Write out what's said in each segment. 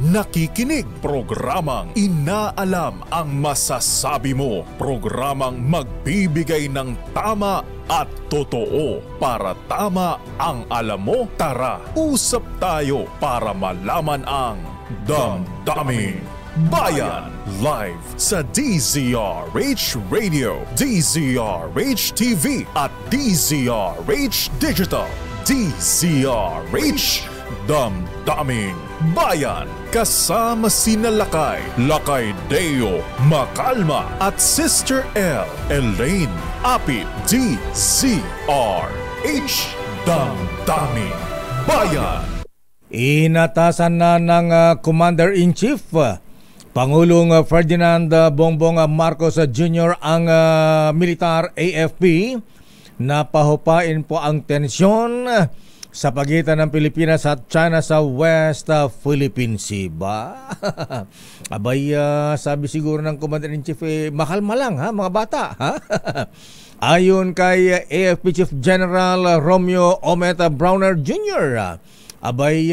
nakikinig. Programang inaalam ang masasabi mo. Programang magbibigay ng tama at totoo para tama ang alam mo. Tara, usap tayo para malaman ang Damdaming Bayan. Live sa DZRH Radio, DZRH TV at DZRH Digital. DZRH Damdaming Bayan. Kasama sina Lakay Deo Macalma at Sister L. Elaine Apit. DZRH Damdaming Bayan. Inatasan na ng Commander-in-Chief Pangulong Ferdinand Bongbong Marcos Jr. ang militar AFP na pahupain po ang tensyon sa pagitan ng Pilipinas at China sa West Philippine Sea. Abay, sabi siguro ng Commander-in-Chief, makalma lang ha, mga bata. Ha? Ayon kay AFP Chief General Romeo Omet Browner Jr., abay,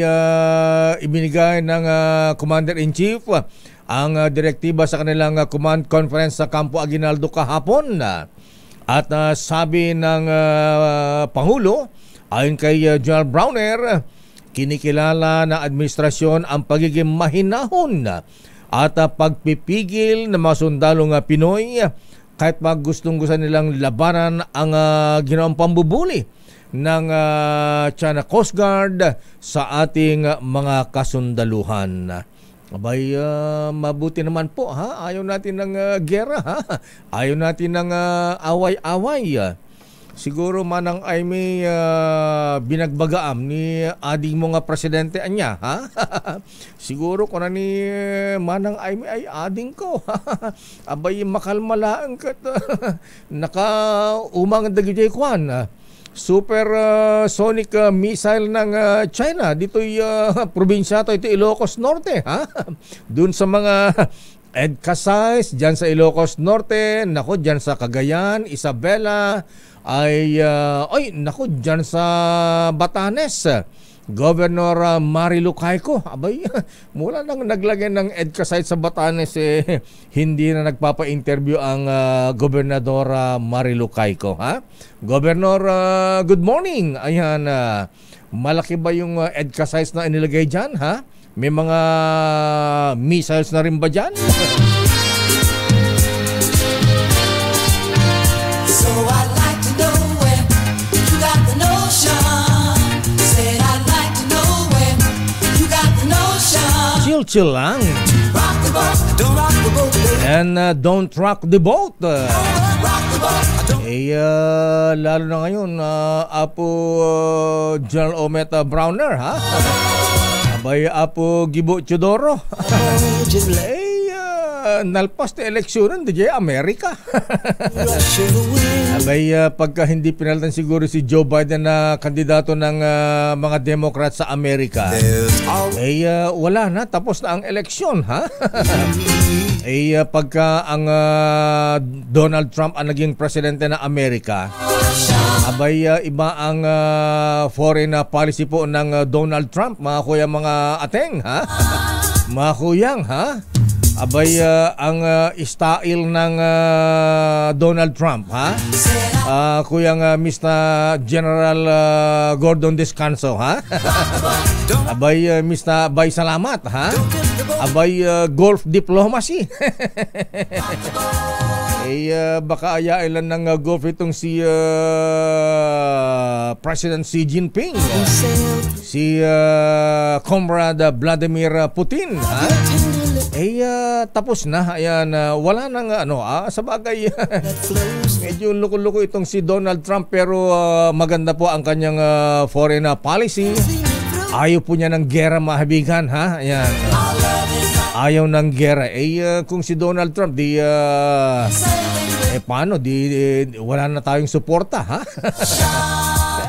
ibinigay ng Commander-in-Chief ang direktiba sa kanilang command conference sa Campo Aguinaldo kahapon. At sabi ng Pangulo, ayon kay General Browner, kinikilala ng administrasyon ang pagiging mahinahon at pagpipigil ng mga sundalong Pinoy kahit pag gustong-gusto nilang labanan ang ginawang pambubuli ng China Coast Guard sa ating mga kasundaluhan. Abay, mabuti naman po ha. Ayaw natin ng gera ha. Ayaw natin ng away-away. Siguro manang ay may binagbagaam ni ading mga presidente anya ha. Siguro ko na ni manang ay may ading ko. Abay, makalmalaan ka. Nakaumang dagijay kwan. Super sonic missile ng China dito'y probinsya to, ito Ilocos Norte ha. Doon sa mga EDCA size dyan sa Ilocos Norte, nako dyan sa Cagayan, Isabela, ay nako dyan sa Batanes, Governor Marilu Cayco. Abay, mula nang naglagay ng EDCA site sa Batanes, hindi na nagpapa-interview ang Gobernador Marilu Cayco. Ha? Governor, good morning. Ayan, malaki ba yung EDCA sites na inilagay dyan? Ha? May mga missiles na rin ba dyan? So I'd like to know where you got the notion. Chill lang. Rock the boat, don't rock the boat, baby. And don't rock the boat. Rock the boat, don't. Lalo na ngayon, Apo General Ometa Browner, ha? Abay, Apo Gibo Chodoro. Nalpas na eleksyonan, DJ Amerika. Abay, pagka hindi pinalitan siguro si Joe Biden na kandidato ng mga Democrat sa Amerika, wala na, tapos na ang eleksyon, ha? Pagka ang Donald Trump ang naging presidente ng Amerika, abay, iba ang foreign policy po ng Donald Trump, mga kuya, mga ateng, ha? Mga kuyang, ha? Abay, ang style ng Donald Trump, ha? Kuyang Mr. General Gordon Descanso, ha? Abay, Mr. Bay Salamat, ha? Abay, golf diplomacy. Baka ayain lang ng golf itong si President Xi Jinping, si Comrade Vladimir Putin, ha? Tapos na. Ayan, wala nang sa bagay. Medyo loko-loko itong si Donald Trump, pero maganda po ang kanyang foreign policy. Ayaw po niya ng gera, mahabigan, ha? Ayan. Ayaw ng gera. Kung si Donald Trump, paano? Wala na tayong suporta, ha?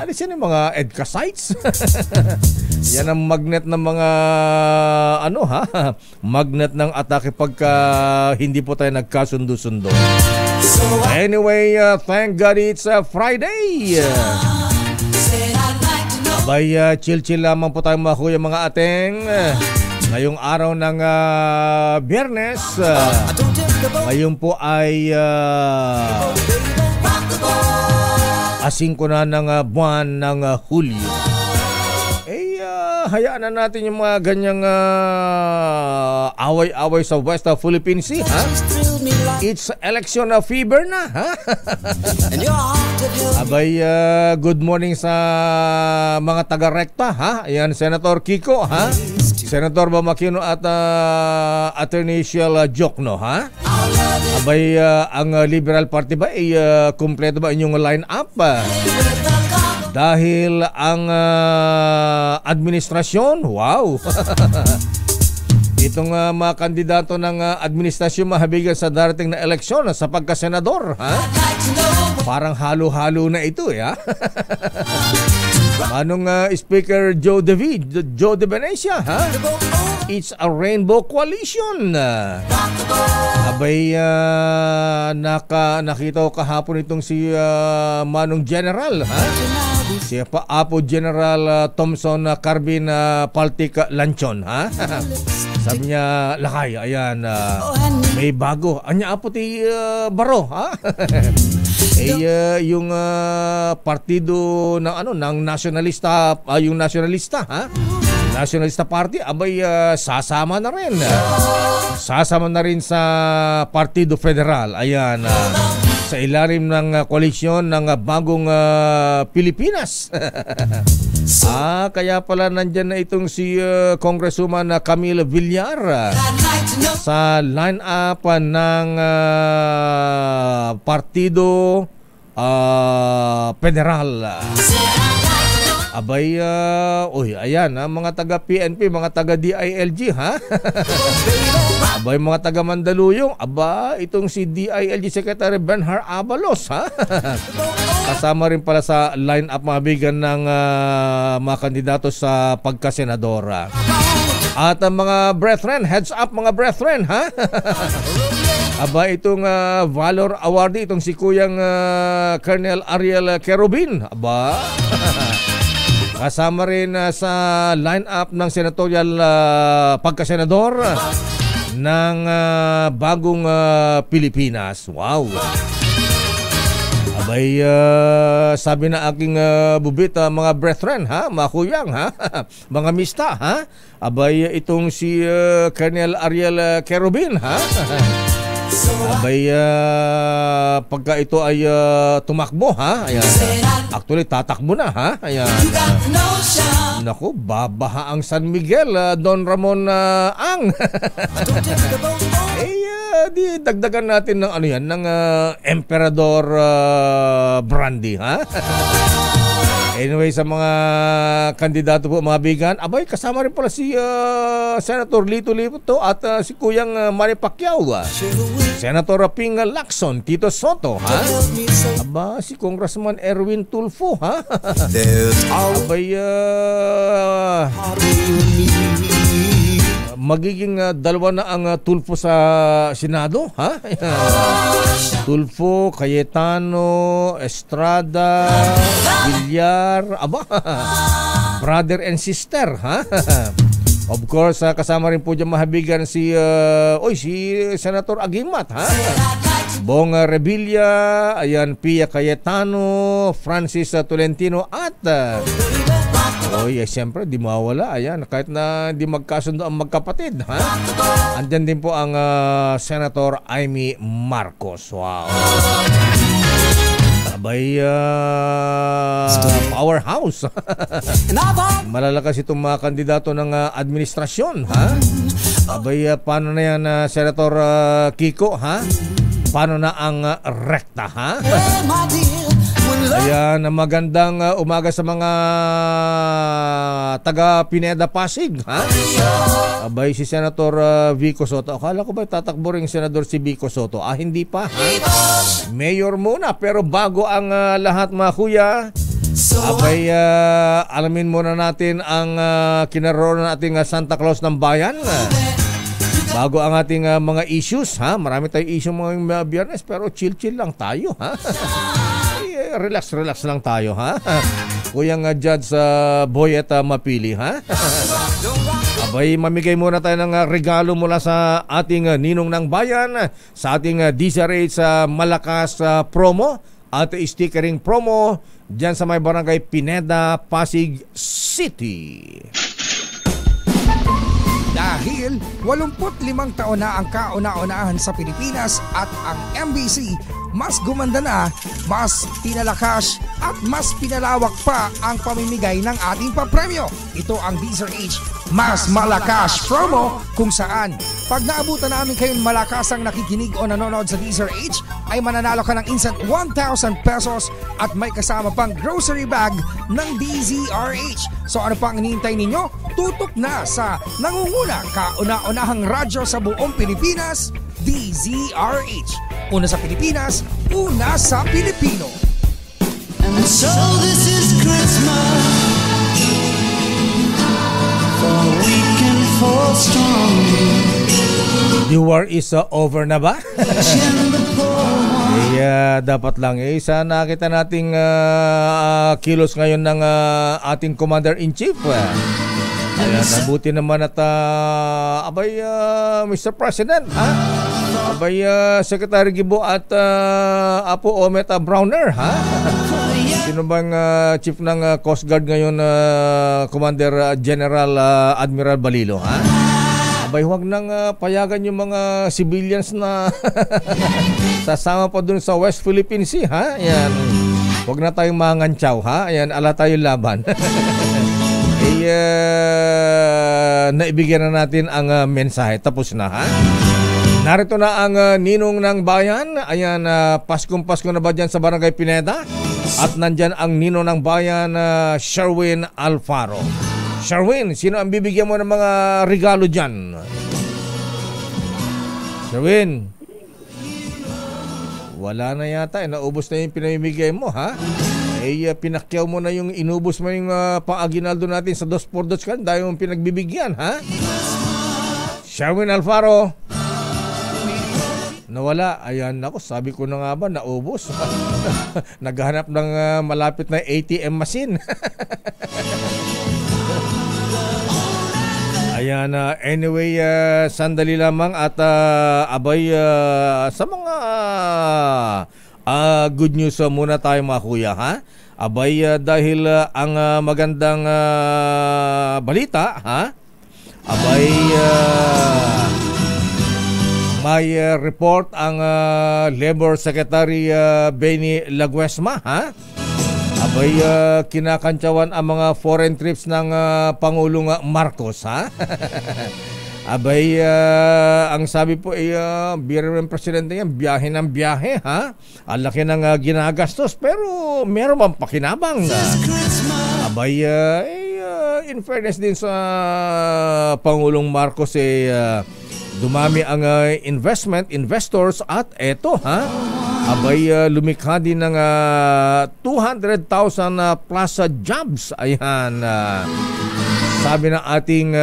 Alisin yung mga EDCA sites. Yan ang magnet ng mga magnet ng atake pagka hindi po tayo nagkasundo-sundo. Anyway, thank God it's Friday. Abay, chill-chill lamang po tayo mga kuya, mga ateng. Ngayong araw ng Biyernes, ngayon po ay 5 na ng buwan ng Hulyo. Hayaan na natin yung mga ganyang away-away sa West Philippine Sea, ha? It's election fever na, ha? Abay, good morning sa mga taga-rekta, ha? Ayan, Senator Kiko, ha? Senator Bamakino at Attorney Shell Jokno, ha? Abay, ang Liberal Party ba ay kumpleto ba inyong line-up? Dahil ang administrasyon, wow! Itong mga kandidato ng administrasyon mahabigan sa darating na eleksyon sa pagkasenador, ha? Parang halo-halo na ito, ha? Manong Speaker Joe De Venecia, ha? It's a rainbow coalition. Abay, nakita ko kahapon itong si Manong General, ha? Si Apo General Thompson Carbin Paltic Lanchon, ha? Sabi niya, lakay, ayan, may bago. Anya Apo ti Baro, ha? Yung partido ng ng nationalista, yung nationalista, ha? Nationalista Party, abay, sasama na rin. Sasama na rin sa Partido Federal. Ayan, sa ilalim ng koalisyon ng bagong Pilipinas. Kaya pala nandyan na itong si Congresswoman Camille Villar sa line-up ng Partido Federal. Abay, ayan, mga taga-PNP, mga taga-DILG, ha? Abay, mga taga-Mandaluyong, itong si DILG Secretary Benhar Abalos, ha? Kasama rin pala sa line-up mabigan ng mga kandidato sa pagkasenadora. At mga brethren, heads up mga brethren, ha? Itong Valor Awardee, itong si Kuyang Colonel Ariel Kerubin, kasama rin sa line-up ng senatorial pagkasenador ng bagong Pilipinas. Wow! Abay, sabi na aking bubit, mga brethren, ha? Mga kuyang, ha? Mga mista, ha? Abay, itong si Colonel Ariel Kerubin, ha? Abay, pagka ito ay tumakbo, ha? Ayan. Actually, tatakbo na, ha? Ayan. Naku, babaha ang San Miguel, Don Ramon Ang. Di dagdagan natin ng ng Emperador Brandy, ha? Anyway, sa mga kandidato po, mga bigan, abay, kasama rin pala si Senator Lito Lito at si Kuyang Manny Pacquiao, Senator Ping Lacson, Tito Soto, ha? Si Congressman Erwin Tulfo, ha? Abay, magiging dalawa na ang Tulfo sa Senado, ha? Tulfo, Cayetano, Estrada, Villar, brother and sister, ha? Of course, kasama rin po dyan mahabigan si Senator Agimat, ha? Bong Revilla, ayan, Pia Cayetano, Francis Tolentino at siyempre, di mawala. Ayan, kahit na di magkasundo ang magkapatid, ha? Andyan din po ang Senator Amy Marcos. Wow. Abay, powerhouse. Malalakas itong mga kandidato ng administrasyon, ha? Abay, paano na yan, Senator Kiko, ha? Paano na ang rekta, ha? Ayan, magandang umaga sa mga taga Pineda Pasig, ha? Abay, si Senator Vico Soto. Akala ko ba tatakbo rin Senador si Vico Soto? Hindi pa, ha? Mayor muna, pero bago ang lahat, mga kuya, abay, alamin muna natin ang kinaroroonan nating Santa Claus ng Bayan. Bago ang ating mga issues, ha? Marami tayong issue mga Biyernes, pero chill-chill lang tayo, ha? Relax lang tayo, ha? Kuyang Judge Boyet Mapili, ha? Abay, mamigay muna tayo ng regalo mula sa ating Ninong ng Bayan, sa ating DZRH sa Malakas promo at stickering promo dyan sa may barangay Pineda, Pasig City. Dahil 85 taon na ang kauna-unahan sa Pilipinas at ang MBC mas gumanda na, mas pinalakas at mas pinalawak pa ang pamimigay ng ating papremyo. Ito ang DZRH Mas Malakas promo kung saan pag naabutan namin kayong malakasang nakikinig o nanonood sa DZRH ay mananalo ka ng instant 1,000 pesos at may kasama pang grocery bag ng DZRH. So ano pang hinihintay ninyo? Tutok na sa nangunguna kauna-unahang radyo sa buong Pilipinas, DZRH. Una sa Pilipinas, una sa Pilipino. And so this is Christmas, for we can fall strong. The war is over na ba? Dapat lang sana kita nating kilos ngayon ng ating Commander-in-Chief. Ayan, nabuti naman at Mr. President, ha? Abay, Secretary Gibo at Apo Omet Browner, ha? Sino bang chief ng Coast Guard ngayon, Commander General Admiral Balilo, ha? Abay, huwag nang payagan yung mga civilians na sasama pa dun sa West Philippine Sea, ha? Ayan. Huwag na tayong mangantsaw, ha? Ayan, ala tayong laban. Naibigyan na natin ang mensahe. Tapos na, ha? Narito na ang Ninong ng Bayan. Ayan, Paskong-Pasko na ba dyan sa Barangay Pineda? At nandyan ang Ninong ng Bayan, Sherwin Alfaro. Sherwin, sino ang bibigyan mo ng mga regalo dyan? Sherwin, wala na yata. Naubos na yung pinamimigay mo, ha? Pinakyaw mo na yung inubos mo yung pang-aginaldo natin sa 2x2 kan dahil mong pinagbibigyan, ha? Sherwin Alfaro, nawala. Ayan, ako, sabi ko na nga ba, naubos. Naghahanap ng malapit na ATM machine. Ayan, anyway, sandali lamang at sa mga good news muna tayo mga kuya, ha? Abay, dahil ang magandang balita, ha? Abay, may report ang Labor Secretary Benny Laguesma, ha? Abay, kinakantsawan ang mga foreign trips ng Pangulong Marcos, ha? Abay, ang sabi po biro ng presidente yan, biyahe ng biyahe, ha? Ang laki ng ginagastos, pero meron bang pakinabang? Abay, in fairness din sa Pangulong Marcos, dumami ang investors at eto, ha? Abay, lumikha din ng 200,000 plus jobs. Ayan, sabi ng ating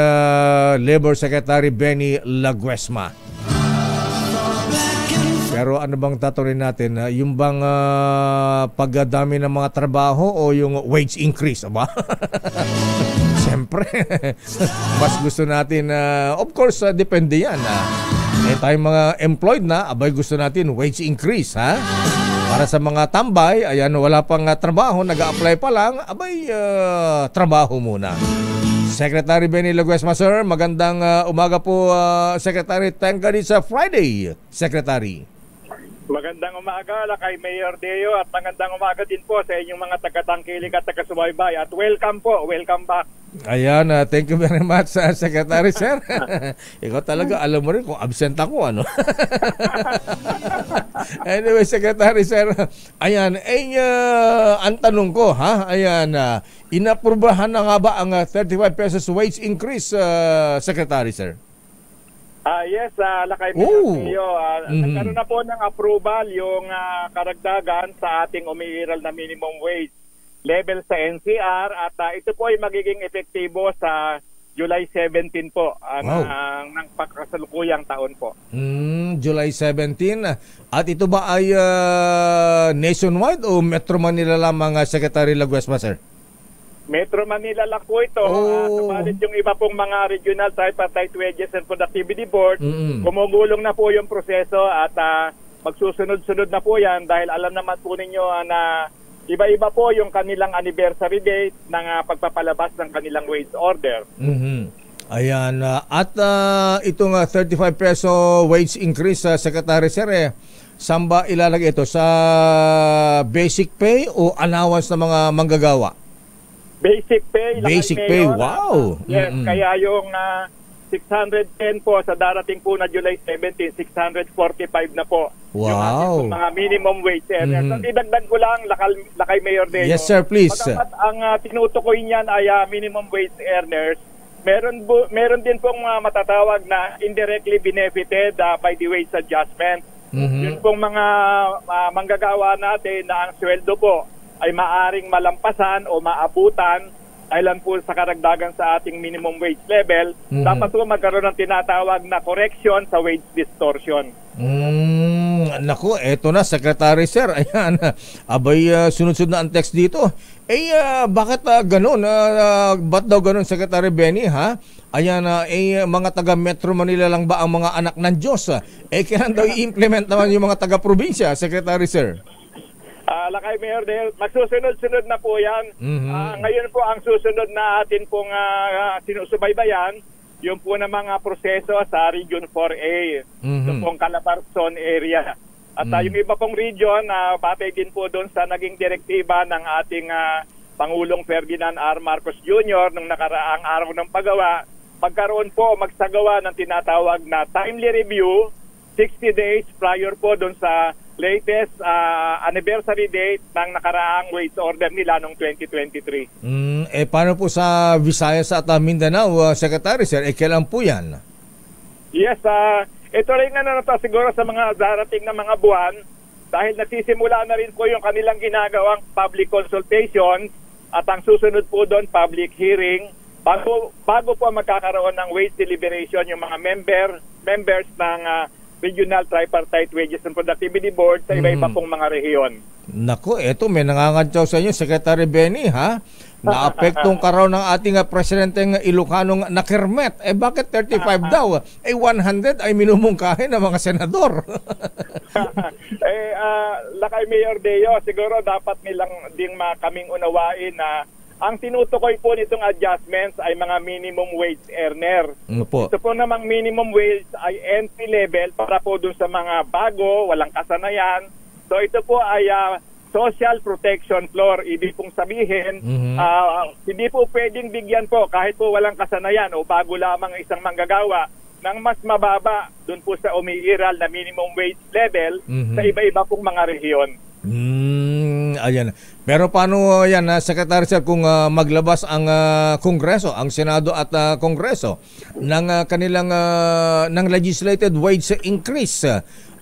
Labor Secretary Benny Laguesma. Pero ano bang tatuloy natin? Yung bang pagdami ng mga trabaho o yung wage increase? Aba? Siyempre, mas gusto natin, of course, depende yan. Tayong mga employed na, abay gusto natin wage increase, ha? Para sa mga tambay, ayan, wala pang trabaho, nag-a-apply pa lang, abay, trabaho muna. Secretary Benny Laguesma, sir, magandang umaga po, Secretary. Thank God it's a Friday, Secretary. Magandang umaga kay Mayor Deo at magandang umaga din po sa inyong mga taga-tangkilik at taga-subaybay at welcome po, welcome back. Ayan, thank you very much, Secretary, sir. Ikaw talaga, alam mo rin kung absent ako, ano? Anyway, Secretary, sir, ayan, ang tanong ko, ha? Ayan, inaprubahan na nga ba ang 35 pesos wage increase, Secretary, sir? Yes, lakay Mayor, nagkaroon na po ng approval yung karagdagan sa ating umiiral na minimum wage level sa NCR at ito po ay magiging epektibo sa July 17 po ng pagkasalukuyang taon po. July 17. At ito ba ay nationwide o Metro Manila lamang, Secretary Laguesma, sir? Metro Manila lang po ito. Subalit yung iba pong mga regional tripartite wages and productivity board, gumugulong na po yung proseso at magsusunod-sunod na po yan dahil alam naman po ninyo na iba-iba po yung kanilang anniversary date ng pagpapalabas ng kanilang wage order. Ayan. At itong 35 peso wage increase, Secretary Sir, saan ba ilalagay ito? Sa basic pay o allowance ng mga manggagawa? Basic pay. Basic pay, wow. Yes, kaya yung 610 po sa darating po na July 17, 645 na po. Wow. Yung ating mga minimum wage. So, idagdag ko lang, lakay Mayor Deo. Yes, sir, please. Pagkapat ang tinutukoy niyan ay minimum wage earners, meron din pong matatawag na indirectly benefited by the wage adjustment. Yun pong mga manggagawa natin na ang sweldo po ay maaring malampasan o maabutan dahil po sa karagdagan sa ating minimum wage level, dapat po magkaroon ng tinatawag na correction sa wage distortion. Naku, eto na, Secretary Sir. Ayan, abay, sunod-sunod na ang text dito. Bakit ganun? Ba't daw ganun, Secretary Benny, ha? Ayan, mga taga Metro Manila lang ba ang mga anak ng Diyos? Kailan daw i-implement naman yung mga taga-probinsya, Secretary Sir? Lakay Mayor Dale, magsusunod-sunod na po yan. Ngayon po ang susunod na atin pong sinusubaybayan, yung po na mga proseso sa Region 4A, yung pong Calabarzon area. At yung iba pong region, batay din po doon sa naging direktiba ng ating Pangulong Ferdinand R. Marcos Jr. nung nakaraang araw ng paggawa, magkaroon po, magsagawa ng tinatawag na timely review, 60 days prior po doon sa latest anniversary date ng nakaraang wage order nila noong 2023. Paano po sa Visayas at Mindanao, Secretary Sir? Kailan po yan? Yes, ito rin na to siguro sa mga darating na mga buwan dahil nagsisimula na rin po yung kanilang ginagawang public consultation at ang susunod po doon public hearing bago po magkakaroon ng wage deliberation yung mga members ng Regional Tripartite Wages and Productivity Board sa iba-iba pong mga rehiyon. Naku, eto may nangangantsaw sa inyo, Secretary Benny, ha? Naapektong ka raw ng ating presidenteng Ilocanong nakirmet. Bakit 35 daw? 100 ay minumungkahin ng mga senador. Lakay Mayor Deo, siguro dapat nilang ding kaming unawain na ang tinutukoy po nitong adjustments ay mga minimum wage earner. Ito po namang minimum wage ay entry level para po dun sa mga bago, walang kasanayan. So ito po ay social protection floor. Ibig pong sabihin, hindi po pwedeng bigyan po kahit po walang kasanayan o bago lamang isang manggagawa ng mas mababa dun po sa umiiral na minimum wage level sa iba-iba pong mga rehiyon. Ayan. Pero paano yan, Secretary Sir, kung maglabas ang Kongreso, ang Senado at Kongreso ng kanilang ng legislated wage increase?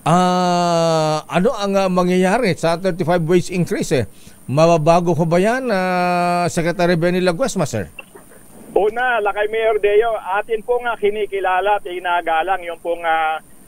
Ano ang mangyayari sa 35 wage increase? Mababago ko ba yan, Secretary Benny Laguesma, sir? Una, Lakay Mayor Deo, atin pong kinikilala at inagalang yung pong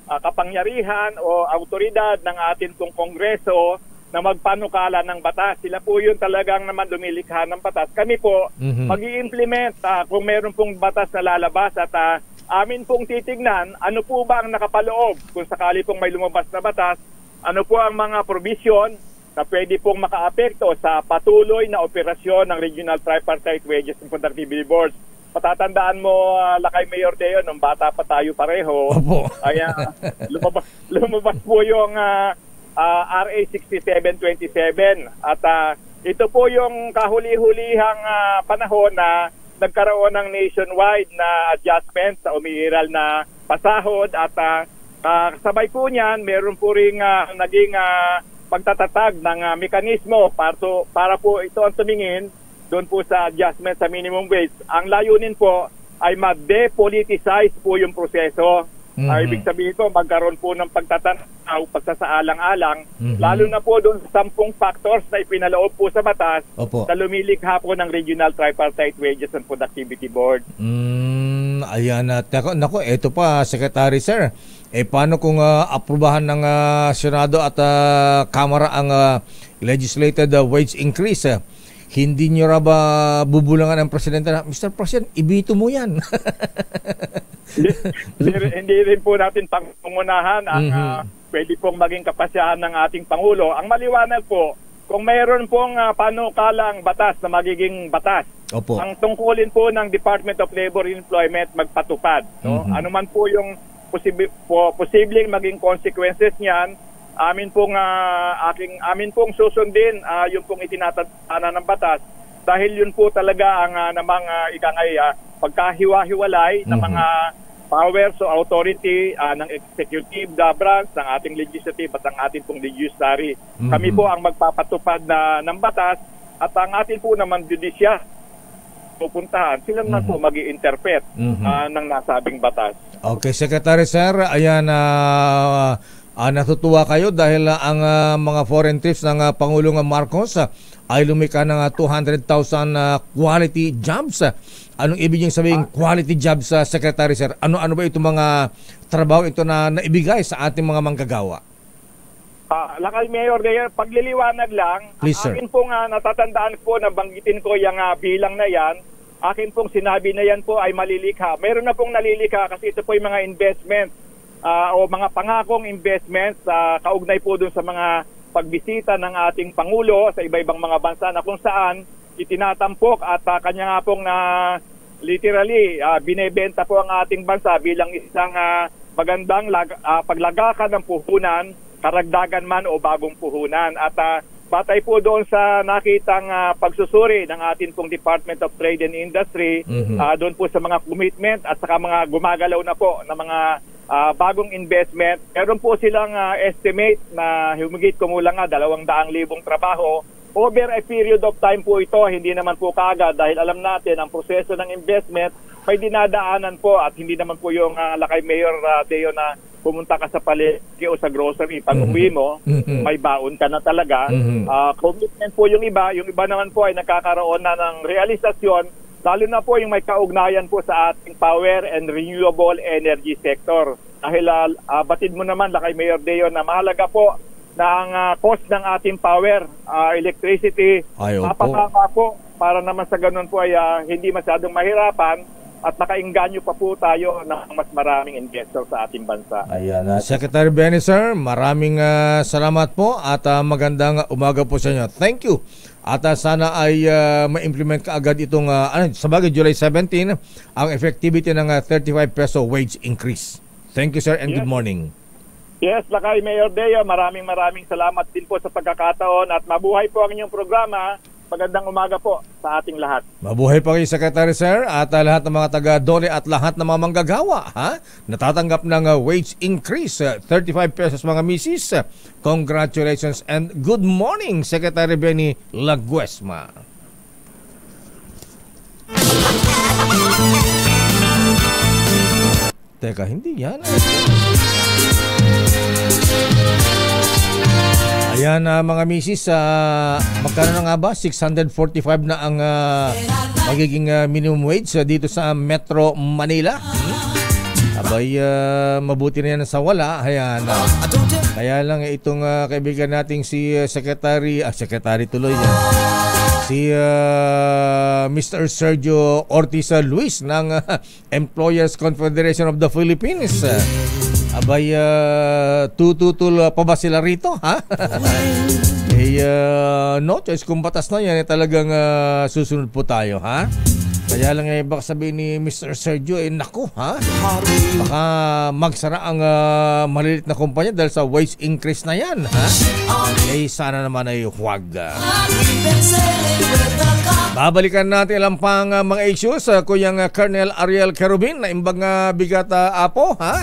kapangyarihan o autoridad ng atin pong Kongreso na magpanukala ng batas. Sila po yun talagang naman lumilikha ng batas. Kami po mag-i-implement kung meron pong batas na lalabas at amin pong titignan ano po ba ang nakapaloob kung sakali pong may lumabas na batas, ano po ang mga provision na pwede pong makaapekto sa patuloy na operasyon ng Regional Tripartite Wages and Productivity Boards. Patatandaan mo, Lakay Mayor Deo, nung bata pa tayo pareho, ay lumabas po yung RA 6727 at ito po yung kahuli-hulihang panahon na nagkaroon ng nationwide na adjustment sa umiiral na pasahod at kasabay po niyan meron po ring naging pagtatatag ng mekanismo para po ito ang tumingin doon po sa adjustment sa minimum wage. Ang layunin po ay ma-depoliticize po yung proseso. Ibig sabihin ko, magkaroon po ng pagtatanaw, pagsasaalang-alang, lalo na po doon sa 10 factors na ipinaloob po sa batas na lumilikha po ng Regional Tripartite Wages and Productivity Board. Ayan, naku, eto pa, Secretary Sir. Paano kung aprubahan ng Senado at Kamara ang legislated wage increase? hindi nyo ra ba bubulangan ang presidente na, Mr. President, ibito mo yan. Hindi rin po natin pangungunahan ang pwede pong maging kapasyahan ng ating Pangulo. Ang maliwanag po, kung mayroon pong panukalang batas na magiging batas, Opo. ang tungkulin po ng Department of Labor and Employment magpatupad. No? Ano man po yung posibleng maging consequences niyan, amin pong susundin yung pong itinatana ng batas dahil yun po talaga ang namang pagkahiwa-hiwalay ng mga powers o authority ng executive branch, ng ating legislative at ang ating pong judiciary. Kami po ang magpapatupad ng batas at ang ating po naman judicial pupuntahan. Sila naman po mag-i-interpret ng nasabing batas. Okay, Secretary Sir, ayan, natutuwa kayo dahil ang mga foreign trips ng Pangulong Marcos ay lumika ng 200,000 quality jobs. Anong ibig niyong sabihin quality jobs, Secretary Sir? Ano ba itong mga trabaho ito na naibigay sa ating mga manggagawa? Lakay Mayor, pagliliwanag lang, Please, sir. akin pong natatandaan po na banggitin ko yung bilang na yan, akin pong sinabi na yan po ay malilikha. Meron na pong nalilikha kasi ito po yung mga investments o mga pangakong investments kaugnay po dun sa mga pagbisita ng ating Pangulo sa iba-ibang mga bansa na kung saan itinatampok at kanya nga pong literally binebenta po ang ating bansa bilang isang magandang paglagakan ng puhunan, karagdagan man o bagong puhunan. At batay po doon sa nakitang pagsusuri ng ating pong Department of Trade and Industry, doon po sa mga commitment at saka mga gumagalaw na po na mga bagong investment. Meron po silang estimate na humigit kumulang 200,000 trabaho. Over a period of time po ito, hindi naman po kaagad dahil alam natin ang proseso ng investment may dinadaanan po at hindi naman po yung Lakay Mayor Deo na pumunta ka sa palengke o sa grocery, pag uwi mo, may baon ka na talaga. Commitment po yung iba naman po ay nagkakaroon na ng realisasyon, lalo na po yung may kaugnayan po sa ating power and renewable energy sector. Dahil batid mo naman, Lakay Mayor Deo, na mahalaga po na ang cost ng ating power, electricity, napakama po para naman sa ganun po ay hindi masyadong mahirapan at nakainganyo pa po tayo ng mas maraming investor sa ating bansa. Ayan, Secretary Benny, sir, maraming salamat po at magandang umaga po sa inyo. Thank you. At sana ay ma-implement kaagad itong, sa bagay, July 17, ang effectivity ng 35 peso wage increase. Thank you, sir, and good morning. Yes, Lakay Mayor Deo, maraming salamat din po sa pagkakataon at mabuhay po ang inyong programa. Magandang umaga po sa ating lahat. Mabuhay pa kayo, Secretary Sir, at lahat ng mga taga-Dole at lahat ng mga manggagawa, natatanggap ng wage increase, 35 pesos mga misis. Congratulations and good morning, Secretary Benny Laguesma. Teka, hindi yan. Ayan, mga misis, magkano na nga ba? 645 na ang magiging minimum wage dito sa Metro Manila. Abay, mabuti na yan sa wala. Ayan, kaya lang itong kaibigan nating si Secretary tuloy yan. Si Mr. Sergio Ortiz Luis ng Employers Confederation of the Philippines. Abay, tututul pa ba sila rito, ha? No choice, kung batas na yan, talagang susunod po tayo, ha? Kaya lang baka sabihin ni Mr. Sergio, naku, ha? Baka magsara ang malilit na kumpanya dahil sa wage increase na yan, ha? Sana naman ay huwag. Babalikan natin lang pang mga issues, Kuyang Colonel Ariel Kerubin na imbang bigat apo, ha?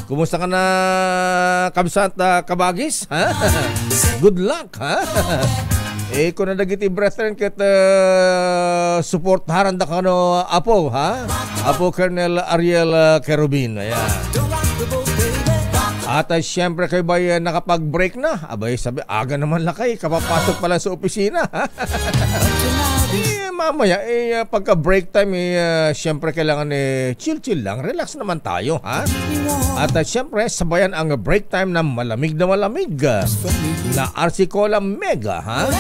Kumusta ka na, Kabsat Kabagis, ha? Good luck, ha? Kung nadagiti brethren kat support haranda ka no apo, ha? Apo Colonel Ariel Kerubin, ayan. At siyempre kayo ba nakapag-break na? Abay, sabi, aga naman lakay, kapapasok pala sa opisina. mamaya, pagka break time, siyempre kailangan chill-chill lang. Relax naman tayo, ha? At siyempre, sabayan ang break time na malamig na RC Cola Mega, ha?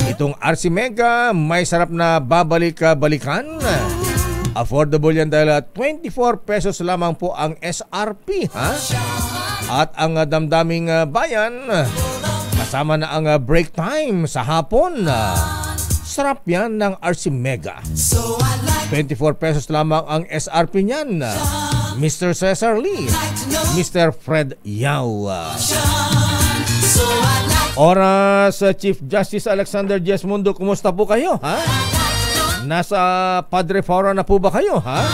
Itong RC Mega, may sarap na babalik-balikan. Affordable yan dahil 24 pesos lamang po ang SRP, ha? At ang damdaming bayan, kasama na ang break time sa hapon. Sarap yan ng RC Mega. 24 pesos lamang ang SRP niyan. Mr. Cesar Lee, Mr. Fred Yao. Oras, Chief Justice Alexander Jesmundo, kumusta po kayo, ha? Nasa Padre Fora na po ba kayo, ha?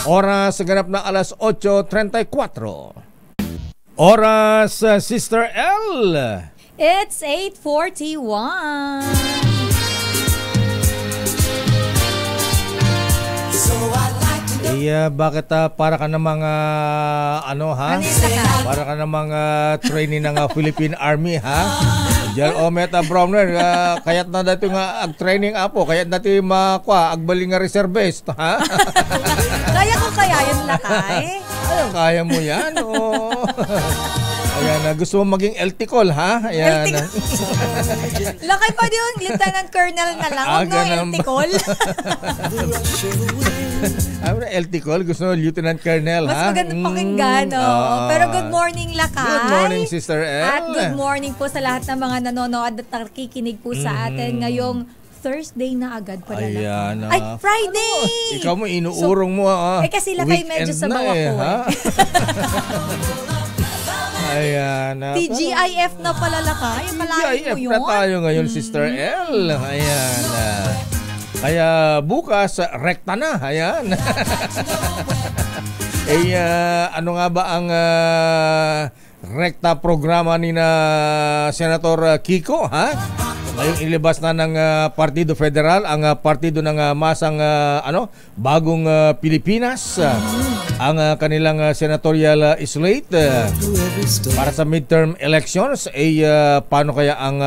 Oras, ganap na alas 8:34. Oras, Sister L. It's 8:41. Bakit para ka ng mga ano, ha? Para ka ng mga trainee ng Philippine Army, ha? Diyan Meta Browner, kaya't na dati nga ag-training apo, kaya't dati agbaling nga reservist, ha? Kaya yun lakay. Kaya mo yan, Ayan, gusto mo maging LT-Call, ha? Ayan. Lakay pa yun, Lieutenant Colonel na lang. Huwag na LT-Call. LT-Call, gusto mo Lieutenant Colonel, ha? Mas maganda pakinggan, Pero good morning, lakay. Good morning, Sister L. At good morning po sa lahat ng mga nanonood at nakikinig po sa atin ngayong Thursday na agad pala. Ayan, Ay, Friday! Ikaw mo, inuurong mo, kasi lakay medyo sa bawak ko, Ayan. TGIF na pala lakay. TGIF na tayo ngayon, Sister L. Ayan. Kaya bukas, rekta na. Ayan. Ano nga ba ang rekta programa ni na Senator Kiko, ha? Ngayong ilabas na ng Partido Federal ang partido ng masang bagong Pilipinas, ang kanilang senatorial slate para sa midterm elections. Paano kaya ang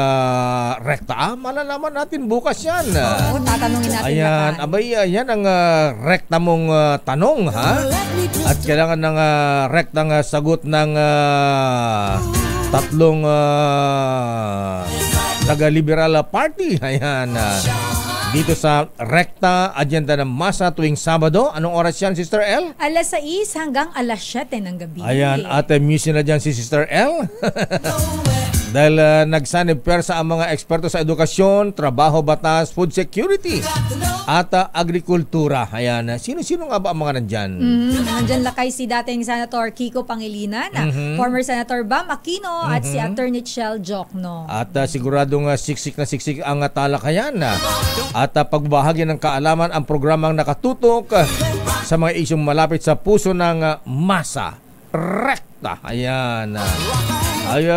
rekta? Malalaman natin bukas yan. Tatanungin natin. Ayan, yan ang rekta mong tanong, ha? At kailangan ng rektang sagot ng tatlong taga-Liberal Party. Ayan. Dito sa rekta agenda ng masa tuwing Sabado. Anong oras yan, Sister L? Alas 6 hanggang alas 7 ng gabi. Ayan. At music na dyan si Sister L. Dahil nagsanib persa ang mga eksperto sa edukasyon, trabaho, batas, food security at agrikultura. Ayan. Sino-sino nga ba ang mga nandyan? Nandyan lakay si dating Senator Kiko Pangilinan, former Senator Bam Aquino at si Attorney Chel Jokno. At siguradong siksik na siksik ang talakayan. At pagbahagi ng kaalaman ang programang nakatutok sa mga isyong malapit sa puso ng masa. Rekta. Ayan.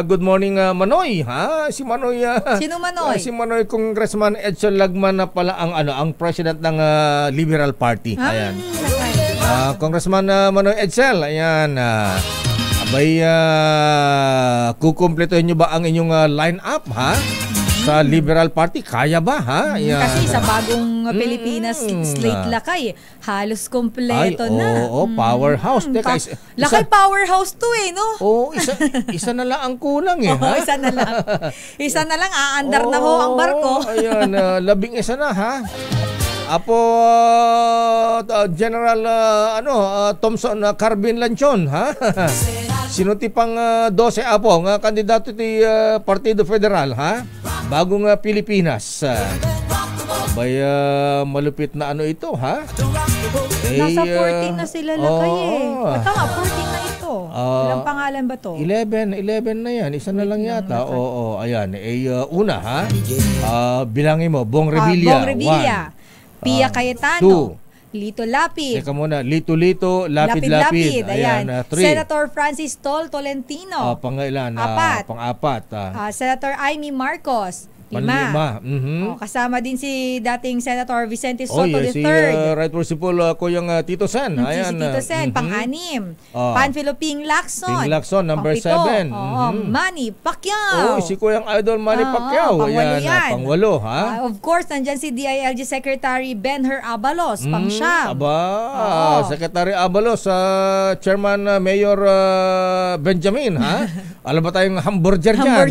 Good morning, Manoy, ha? Si Manoy. Sino Manoy? Si Manoy, Congressman Edsel Lagman na pala ang president ng Liberal Party. Ayan. Congressman Manoy Edsel, ayan. Kukumpletohin nyo ba ang inyong line-up, ha? Sa Liberal Party, kaya ba, ha? Ayan. Kasi sa bagong Pilipinas slate lakay, halos kompleto na. Oo, powerhouse. Teka, lakay powerhouse to no? Oo, isa na lang ang kulang ha? Isa na lang. Isa na lang, aandar na ho ang barko. Ayan, 11 na, ha? Apo General Thompson Carbin Lanchon, ha? Sinutipang 12 apo nga kandidato ti Partido Federal, ha? Bagong Pilipinas. Malupit na ito, ha? Nasa 14 na sila lakay Tama, 14 na ito. Ilang pangalan ba to? 11 na yan. Isa na lang yata. Oo, ayan. Una, ha? Bilangin mo, Bong Revilla. Bong Revilla. Pia Cayetano. 2. Lito Lapid. Teka muna, Lito, Lapid. Ayan. 3. Senator Francis Tol Tolentino. Pang-ilan? Apat. Pang-apat. Senator Amy Marcos. Panlima. Kasama din si dating Senator Vicente Oh, Soto yes, si III. Right Honorable Kuyang Tito Sen. Si Tito Sen, pang-anim. Panfilo Ping Lacson. Ping Lacson, number pang-7. 7. Manny Pacquiao. Si Kuyang Idol Manny Pacquiao. Pang-walo yan. Pang-walo, ha? Of course, nandyan si DILG Secretary Benher Abalos, pang-siyam. Secretary Abalos, Chairman Mayor Benjamin, ha? Alam ba tayong hamburger dyan?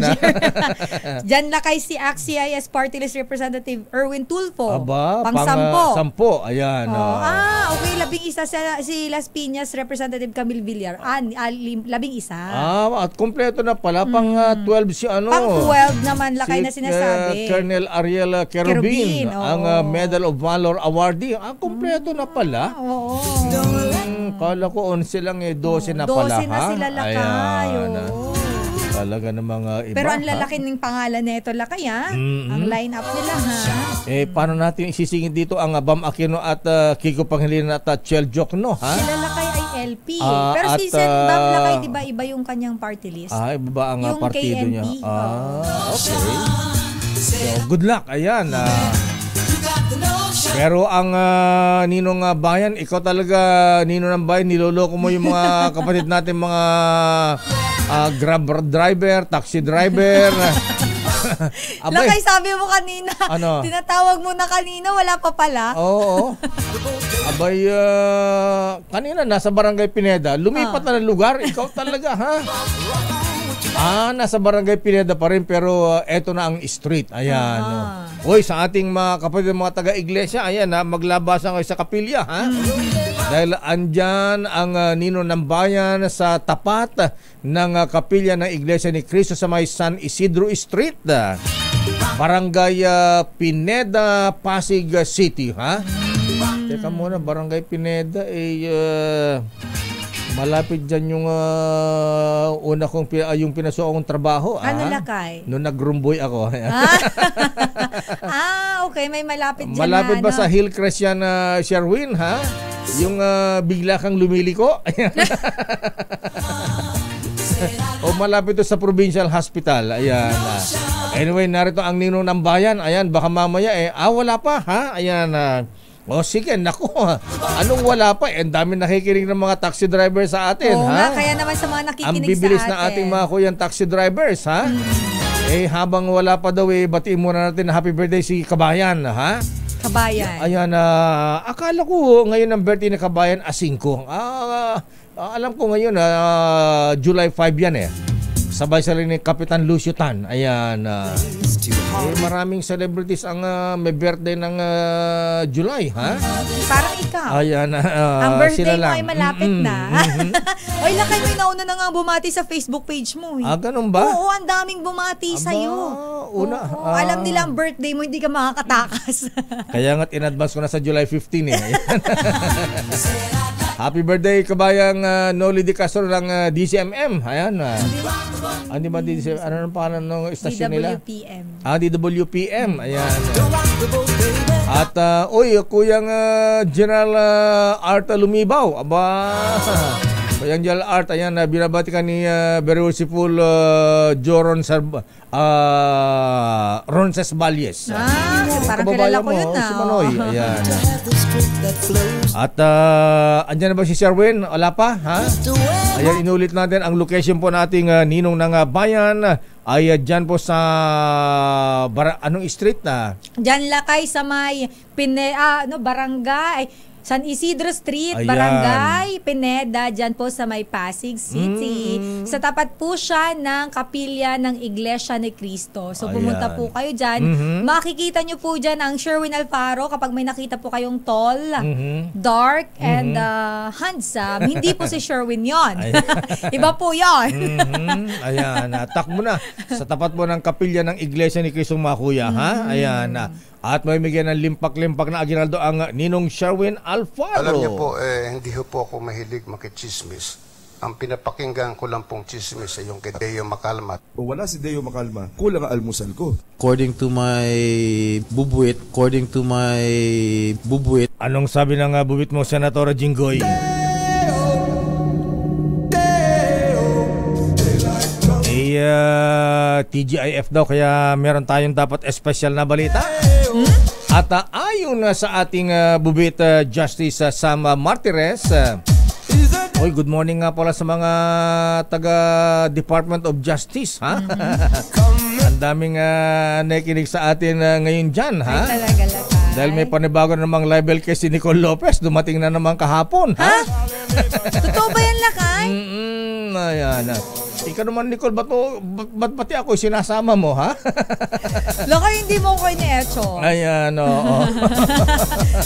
Dyan lakay si ACT-CIS Party List Representative Erwin Tulfo. Pang-sampo. Sampo, ayan. Okay, 11 si Las Piñas Representative Camille Villar. 11. At kompleto na pala, pang-12 si ano. Pang-12 naman lakay na sinasabi. Colonel Ariel Kerubin, ang Medal of Valor awardee. Kompleto na pala. Oo. Kala ko 11 lang 12 na pala, 12 na sila lakay. Talaga ng mga iba. Pero ang lalaki ng pangalan nito lakay, ha? Ang line-up nila, ha? Paano natin isisingin dito ang Bam Aquino at Kiko Pangilinan at Chel Jokno, ha? Sila lakay ay LP. Pero si Sen Bam lakay, di ba iba yung kanyang party list? Iba ba ang yung partido KNP? niya? Okay. So, good luck. Ayan. Pero ang Ninong Bayan, ikaw talaga, Ninong ng Bayan, niloloko mo yung mga kapatid natin, mga grab driver, taxi driver. Lakay, sabi mo kanina, tinatawag mo na kanina, wala pa pala. Oo. Abay, kanina nasa Barangay Pineda, lumipat na ng lugar, ikaw talaga, ha? Nasa Barangay Pineda pa rin, pero eto na ang street. Ayan. Uy, sa ating mga kapatid, mga taga-iglesia, ayan, maglabasan kayo sa kapilya, ha? Dahil andyan ang Ninong ng Bayan sa tapat ng kapilya ng Iglesia ni Cristo sa may San Isidro Street, Barangay Pineda, Pasig City, ha? Teka muna, Barangay Pineda, malapit dyan yung una kong yung pinasukan kong trabaho. Ano lakay? Noong nagrumboy ako. Okay. May malapit dyan. Malapit ba sa Hillcrest yan, Sherwin, ha? Yung bigla kang lumiliko? O malapit to sa Provincial Hospital. Ayan. Anyway, narito ang Ninong ng Bayan. Ayan, baka mamaya wala pa, ha? Ayan, sige, naku. Anong wala pa? Ang dami nakikinig ng mga taxi drivers sa atin, ha? Kaya naman sa mga nakikinig sa atin. Ang bibilis na ating mga kuyang taxi drivers, ha? Habang wala pa daw, batiin muna natin na happy birthday si Kabayan, ha? Kabayan. Ayan, akala ko ngayon ang birthday ni Kabayan 5. Alam ko ngayon, July 5 yan, Sabay sa rin ni Kapitan Lucio Tan. Ayan. Maraming celebrities ang may birthday ng July, ha? Parang ikaw. Ayan. Ang birthday mo ay malapit na. Oy, lakay, may nauna na nga bumati sa Facebook page mo. Ganun ba? Oo, ang daming bumati sa'yo. Alam nila ang birthday mo, hindi ka makakatakas. Kaya nga't in advance ko na sa July 15, Happy birthday, Kabayang Noli Di Castro ng DCMM. Ayan. Hindi ba DCMM? Ano ang pangalan ng istasyon nila? DWPM. DWPM. Ayan. At, Kuyang General Art Lumibaw. Kuyang General Art, ayan, binabati ka ni very worshipful Joron Ronces Valles. Parang kilala ko yun, si Manoy. Ayan. At andyan na ba si Sherwin? Wala pa, ha? Ayan, inulit natin ang location po nating Ninong ng Bayan ay dyan po sa anong street na? Dyan lakay sa may barangay San Isidro Street, Ayan. Barangay Pineda, dyan po sa may Pasig City. Sa tapat po siya ng kapilya ng Iglesia ni Cristo. So pumunta po kayo dyan. Makikita nyo po dyan ang Sherwin Alfaro kapag may nakita po kayong tall, dark, and handsome. Hindi po si Sherwin yon. Iba po yon. Ayan, takbo na. Sa tapat po ng kapilya ng Iglesia ni Cristo, mga kuya, ha? Ayan. At may bigyan ng limpak-limpak na aginaldo ang Ninong Sherwin Alfaro. Alam niyo po, hindi po ako mahilig makichismis. Ang pinapakinggan ko lang pong chismis ay yung kay Deo Macalma. Kung wala si Deo Macalma, kulang ang almusal ko. According to my bubuit. Anong sabi ng bubuit mo, Senator Jinggoy? TGIF daw, kaya meron tayong dapat espesyal na balita. At ayon sa ating bubit Justice Sam Martires, oy, good morning nga pala sa mga taga Department of Justice, ha? Ang daming nakikinig sa atin ngayon dyan, ha? Ay, talaga lakay. Dahil may panibago na namang libel case si Nicole Lopez, dumating na naman kahapon, ha? Totoo ba yan, lakay? Ayan. Ikaw naman, Nicole, ba't pati ako sinasama mo, ha? Lakay, hindi mo ko ini-echo. Ayan, oo.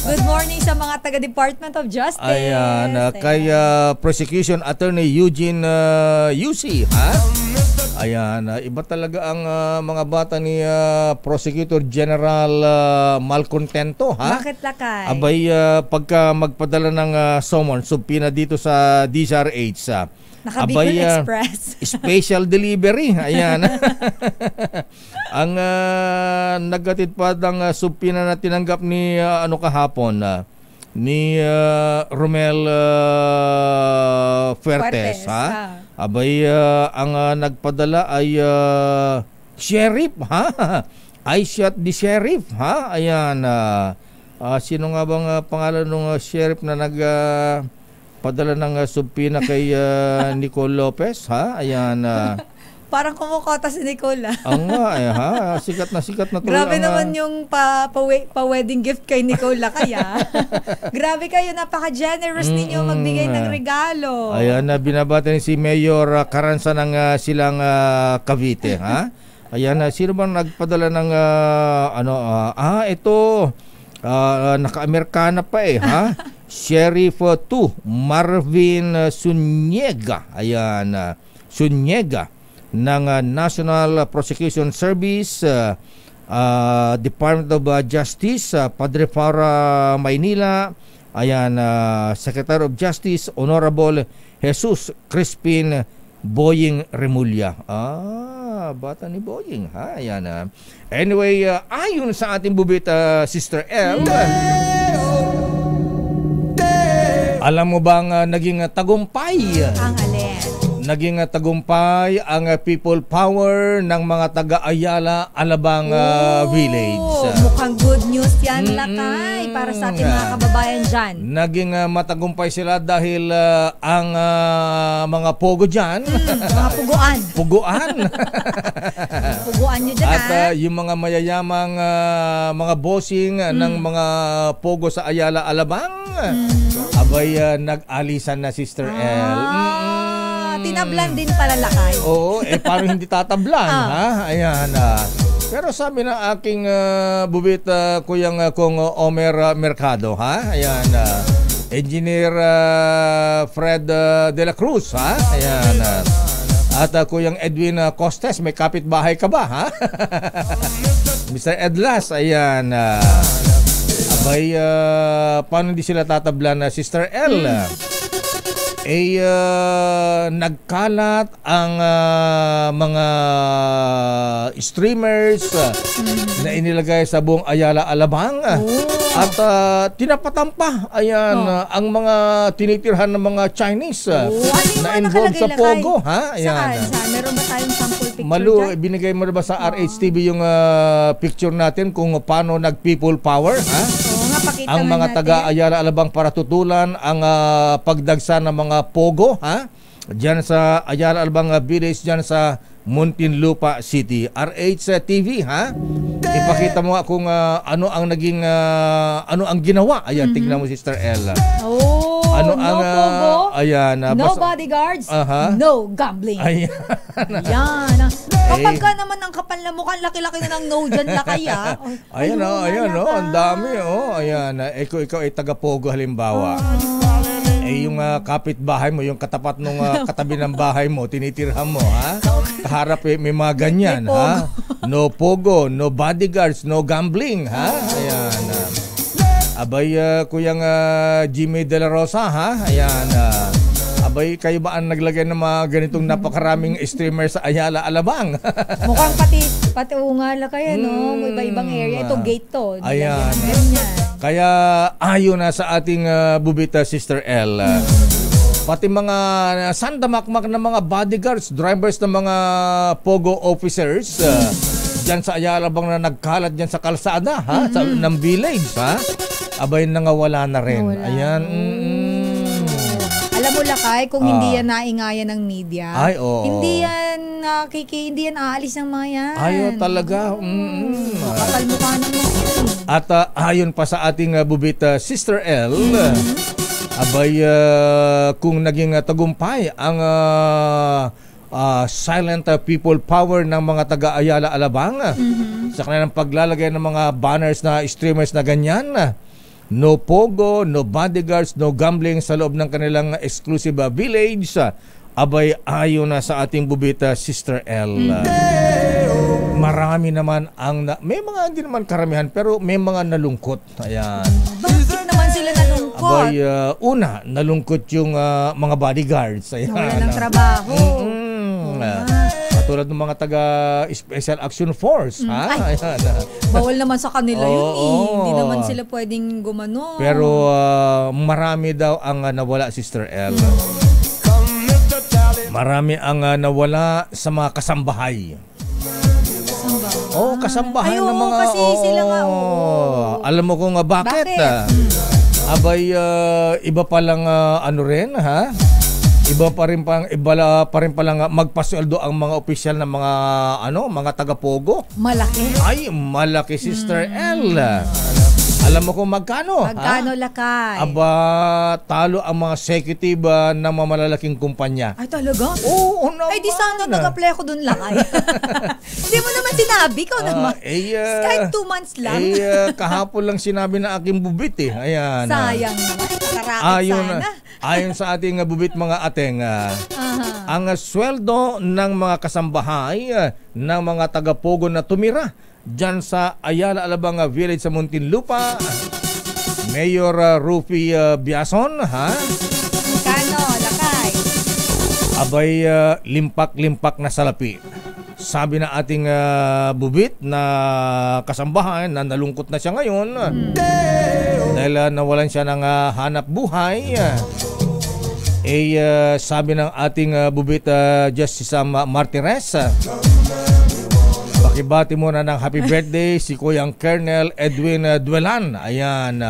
Good morning sa mga taga-Department of Justice. Ayan, kay Prosecution Attorney Eugene Yusi, ha? Ayan, iba talaga ang mga bata ni Prosecutor General Malcontento, ha? Bakit, lakay? Abay, pagka magpadala ng summon, subpina dito sa DZRH, Naka-Bicol Express. Special delivery. Ayan. Ang naggatid pa ng subpina na tinanggap ni kahapon ni Romel Fuertes, ha? Abay, ang nagpadala ay sheriff, ha? I shot the sheriff, ha? Ayan. Sino nga bang pangalan ng sheriff na padala ng subpina kay Nicole Lopez, ha? Ayan. Parang kumukota si Nicole, Ang nga, ha? Sikat na tuloy. Grabe naman yung pa-wedding gift kay Nicole, kaya. Grabe kayo, napaka-generous ninyo magbigay ng regalo. Ayan, binabati ni si Mayor Caranza ng silang Cavite, ha? Ayan, sino bang nagpadala ng ito, naka-Amerikana pa ha? Sheriff 2 Marvin Sunyega. Ayan, Sunyega ng National Prosecution Service, Department of Justice, Padre Fara, Maynila. Ayan, Secretary of Justice Honorable Jesus Crispin Boying Remulla. Bata ni Boying, ha? Ayan. Anyway, ayon sa ating bubit, Sister L, alam mo bang naging tagumpay? Ang alin? Naging tagumpay ang people power ng mga taga-Ayala, Alabang Village. Mukhang good news yan, lakay, para sa ating mga kababayan dyan. Naging matagumpay sila dahil ang mga pogo dyan. Mga puguan. Puguan. Puguan nyo dyan, At yung mga mayayamang mga bossing ng mga pogo sa Ayala, Alabang, abay nag-alisan na, Sister L. Tinablan din pala, lakay. Oo, parang hindi tatablan, ha? Ayan. Pero sabi ng aking bubit, kung Omer Mercado, ha? Ayan. Engineer Fred de la Cruz, ha? Ayan. At kuyang Edwin Costes, may kapitbahay ka ba, ha? Mr. Edlas, ayan. Abay, paano hindi sila tatablan, Sister L? Nagkalat ang mga streamers na inilagay sa buong Ayala, Alabang. At tinapatan pa, ang mga tinitirhan ng mga Chinese na involved sa Pogo, ha? Ayan. Saan? Meron ba tayong sample picture Malu, dyan? binigay mo na ba sa RHTV yung picture natin kung paano nag-people power, ha? Pakita ang mga taga-Ayala, Alabang para tutulan ang pagdagsa ng mga pogo, ha? Diyan sa Ayala, Alabang Village, diyan sa Muntinlupa City. RH TV, ha? Ipakita mo kung ano ang naging ano ang ginawa. Ayan, tignan mo, Sister Ella. Ano no ang pogo? Ayan, no bodyguards, no gambling. Ayan. Yan. Kapag ka naman ang kapal na mukha, laki-laki na ng no dyan na kaya. Ayan, ang dami, ayan. Ikaw ay taga-pogo halimbawa. Yung kapitbahay mo, yung katapat nung katabi ng bahay mo, tinitirhan mo, ha? Kaharap may mga ganyan, ha? No pogo, no bodyguards, no gambling, ha? Ayan. Abay, kuyang Jimmy De La Rosa, ha? Ayan. Abay, kayo ba ang naglagay ng mga ganitong napakaraming streamers sa Ayala, Alabang? Mukhang pati ungala kayo, no? May iba-ibang area. Ito, gate to. Ayan. Kaya ayon na sa ating bubita, Sister L, pati mga sandamakmak na mga bodyguards, drivers ng mga pogo officers dyan sa Ayala bang na nagkalat dyan sa kalsada ng village abay nangawala na rin. Nawala. Ayan. Alam mo Lakay, kung hindi yan naingayan ng media, Ay, oo. hindi yan aalis ng mga yan. Ayaw talaga. Kapal mukha naman. At ayon pa sa ating bubit Sister L, abay kung naging tagumpay ang silent people power ng mga taga-Ayala Alabang sa kanilang paglalagay ng mga banners na streamers na ganyan. No pogo, no bodyguards, no gambling sa loob ng kanilang exclusive village. Abay ayon na sa ating bubita Sister L. Marami naman may mga hindi naman karamihan pero may mga nalungkot. Ayan. Bakit naman sila nalungkot? Abay nalungkot yung mga bodyguards. Ayan. Nawala ng trabaho. Tulad ng mga taga Special Action Force. Ayan. Bawal naman sa kanila yun Oo. Hindi naman sila pwedeng gumano. Pero marami daw ang nawala, Sister L. Marami ang nawala sa mga kasambahay. Kasambahay ng mga... kasi sila nga. Alam mo kung bakit? Abay, iba pa lang Iba pa rin palang magpasweldo ang mga opisyal ng mga taga-pogo. Malaki. Ay, malaki, Sister L. Alam mo kung magkano? Magkano, Lakay? Aba, talo ang mga executive ng mga malalaking kumpanya. Ay, talaga? Oo naman. Ay, di sana nag-apply ako dun, Lakay. Hindi mo naman sinabi, ikaw naman. Kahit 2 months lang. Kahapon lang sinabi na aking bubit Ayan. Sayang naman. Nakarakit sana. Ayon sa ating bubit mga ateng, ang sweldo ng mga kasambahay ng mga taga-pogo na tumira dyan sa Ayala Alabang Village sa Muntinlupa, Mayor Rufy Biason, Magkano, Lakay? abay limpak-limpak na salapi. Sabi na ating bubit na kasambahan na nalungkot na siya ngayon dahil nawalan siya ng hanap buhay. Sabi ng ating bubit Justice Martires, pakibati muna ng happy birthday si Kuyang Colonel Edwin Duelan. Ayan,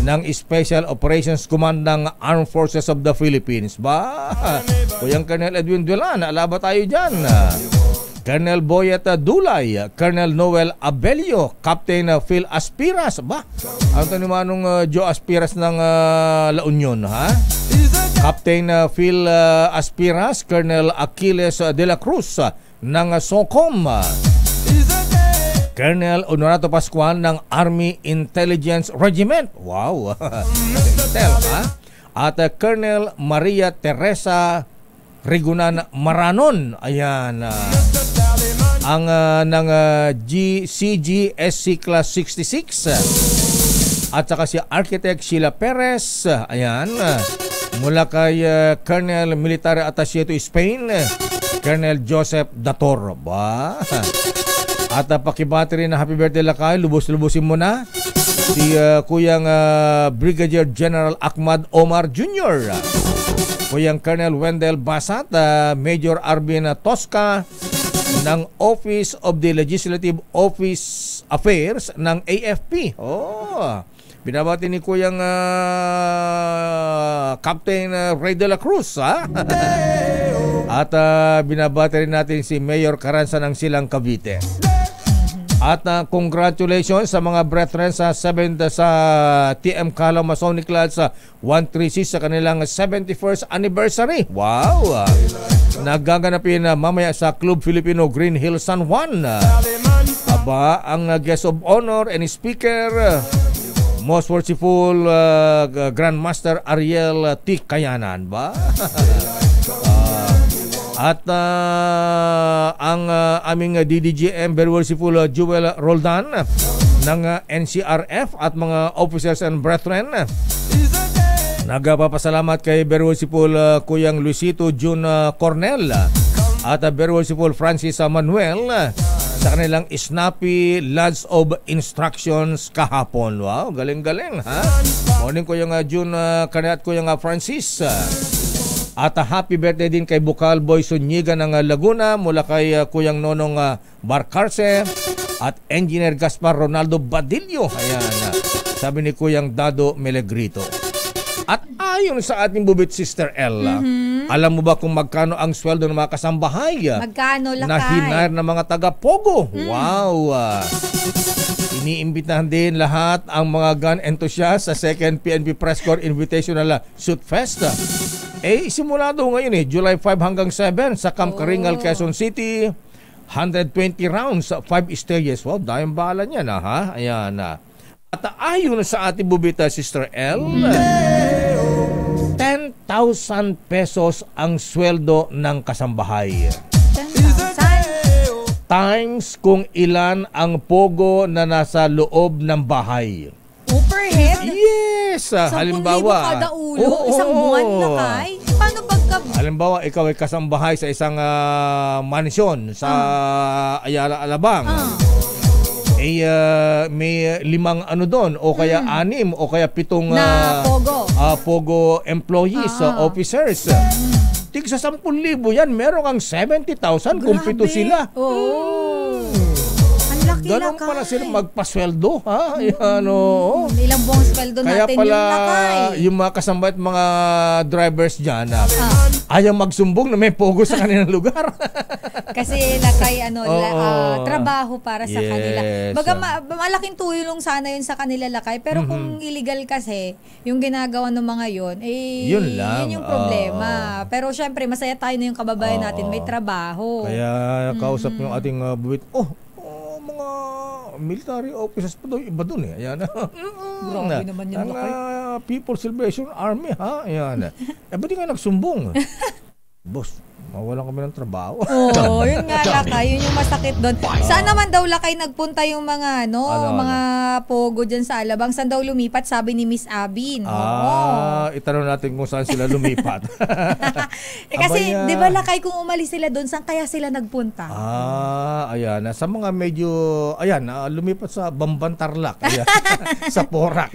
ng Special Operations Command ng Armed Forces of the Philippines. Kuyang Colonel Edwin Duelan, alaba tayo dyan. Colonel Boyet Dulay, Colonel Noel Abelio, Captain Phil Aspiras. Ano ito naman Joe Aspiras ng La Union, Captain Phil Aspiras, Colonel Aquiles de la Cruz ng SOCOM, Colonel Honorato Pascual ng Army Intelligence Regiment. Wow! At Colonel Maria Teresa Rigunan Maranon. Ayan. Ang ng GCGSC Class 66. At saka si Architect Sheila Perez. Ayan. Mula kay Colonel Military Attaché to Spain, Colonel Joseph Dator. At pakibati rin na happy birthday Lakay. Lubos-lubusin mo na si Kuyang Brigadier General Ahmad Omar Jr., Kuyang Colonel Wendell Basat, Major Arvin Tosca ng Office of the Legislative Office Affairs ng AFP. Binabati ni Kuyang Captain Ray de la Cruz. At binabati rin natin si Mayor Caranza ng Silang Cavite. At congratulations sa mga brethren sa 7th sa TM Calao Masonic Lodge sa 136 sa kanilang 71st anniversary. Wow! Nagaganapin mamaya sa Club Filipino Green Hill San Juan. Ang guest of honor and speaker, Most Worshipful Grandmaster Ariel T. Kayanan. At ang aming DDGM, Very Worshipful Jewel Roldan ng NCRF at mga officers and brethren. Nagpapasalamat kay Very Worshipful Kuyang Luisito June Cornel at Very Worshipful Francis Manuel sa kanilang snappy Lodge of Instructions kahapon. Wow, galing-galing, Morning ko yung June Cornel at ko yung Francis. At happy birthday din kay Bukal Boy Zuniga ng Laguna mula kay Kuyang Nonong Barcarce at Engineer Gaspar Ronaldo Badillo. Ayan, sabi ni Kuyang Dado Melegrito. At ayon sa ating bubit Sister Ella, alam mo ba kung magkano ang sweldo ng mga kasambahay? Magkano, Lakay? Na hinar ng mga taga-Pogo. Wow! Iniimbitahan din lahat ang mga gun enthusiasts sa 2nd PNP Press Corps Invitational Shoot Fest. Simula daw ngayon July 5 hanggang 7 sa Camp Karingal, Quezon City. 120 rounds, 5 stages. Wow, dahil bala niya na ha. Ayan na. At ayon sa ating bubita, Sister L, 10,000 pesos ang sweldo ng kasambahay. 10,000? Times kung ilan ang pogo na nasa loob ng bahay. Per head? Yes! 10,000 Halimbawa, kada ulo, isang buwan na kay. Paano pagka... Halimbawa, ikaw ay kasambahay sa isang mansyon sa Ayala, Alabang. May 5 ano doon, o kaya 6, o kaya 7 na pogo. Pogo employees, officers. Tig sa 10,000 yan, meron kang 70,000 kung 7 sila. Ganun pala sila magpasweldo, ha? Ilang buwang sweldo kaya natin pala, yung Lakay. yung mga kasambay at mga drivers dyan, ayaw magsumbong na may pogo sa kanilang lugar. Kasi Lakay, trabaho para sa kanila. Baga, malaking tulong sana yun sa kanila, Lakay. Pero kung illegal kasi, yung ginagawa ng mga yun, yun lang. Yun yung problema. Pero syempre, masaya tayo na yung kababayan natin, may trabaho. Kaya kausap yung ating buwit, mga military officers pa daw, iba dun Ayan. Grabe naman yan, Lakay. People's Salvation Army, ha? Ayan. Ba't di nga nagsumbong? Boss, mawalan kami ng trabaho. Yun nga, Lakay. Yun yung masakit doon. Saan naman daw, Lakay, nagpunta yung mga, mga pogo dyan sa Alabang? Saan daw lumipat? Sabi ni Miss Abin. Itanong natin kung saan sila lumipat. Kasi, di ba, Lakay, kung umalis sila doon, saan kaya sila nagpunta? Ayan. Sa mga medyo, lumipat sa Bambantarlak. Ayan. Sa Porac.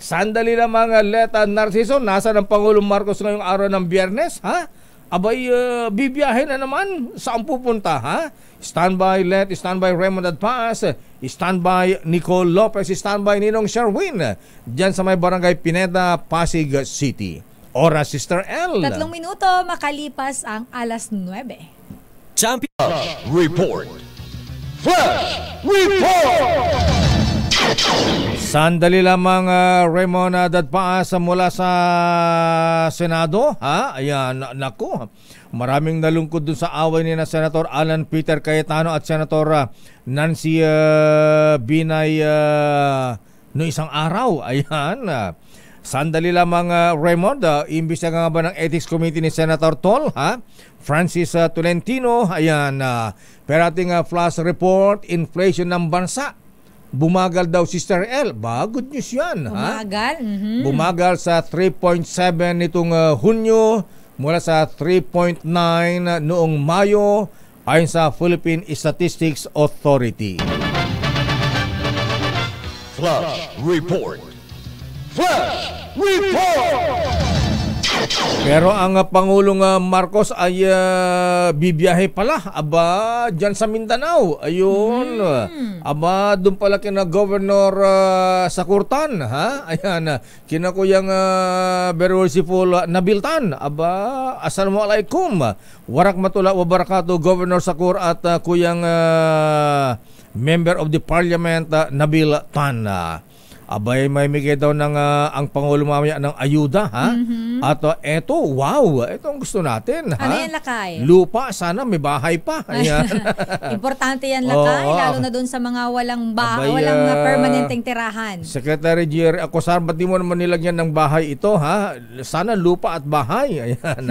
Sandali na mga Leta Narciso, nasa ng Pangulong Marcos ngayong araw ng Biyernes, ha? Abay, bibiyahe na naman. Saan pupunta, ha? Standby Let, standby Raymond Adpaas, standby Nicole Lopez, standby Ninong Sherwin, dyan sa may barangay Pineda, Pasig City. Oras, Sister L. 3 minuto, makalipas ang 9:00. Champion Report. Flash Report. Sandali lamang, Raymond Adpaas mula sa Senado, ha? Ayan, naku. Maraming nalungkot dun sa away ni na Senator Alan Peter Cayetano at Senator Nancy Binay no isang araw. Ayan. Sandali lamang, Raymond, imbis nga ba ng Ethics Committee ni Senator Tol, ha? Francis Tolentino, ayan. Pero ating flash report, inflation ng bansa. Bumagal daw, Sister L. Good news yan. Bumagal? Bumagal sa 3.7 nitong Hunyo mula sa 3.9 noong Mayo ayon sa Philippine Statistics Authority. Flash Report. Flash Report. Pero ang Pangulong Marcos ay bibiyahe pala dyan sa Mindanao. Ayun. Doon pala kina Governor Sakurtan, ha? Ayan. Kina Kuyang very worshipful Nabiltan. Assalamualaikum. Warakmatullah wabarakatuh, Governor Sakur at Kuyang Member of the Parliament Nabil Tan. May migay daw ng ang Pangulo mamaya ng ayuda, ha? At eto, ito ang gusto natin, ha? Ano yan, Lakay? Lupa, sana may bahay pa. Ayan. Importante yan, Lakay, lalo na doon sa mga walang permanenteng tirahan. Secretary Jerry Acosar, ba't di mo naman nilagyan ng bahay ito, ha? Sana lupa at bahay. Ayan.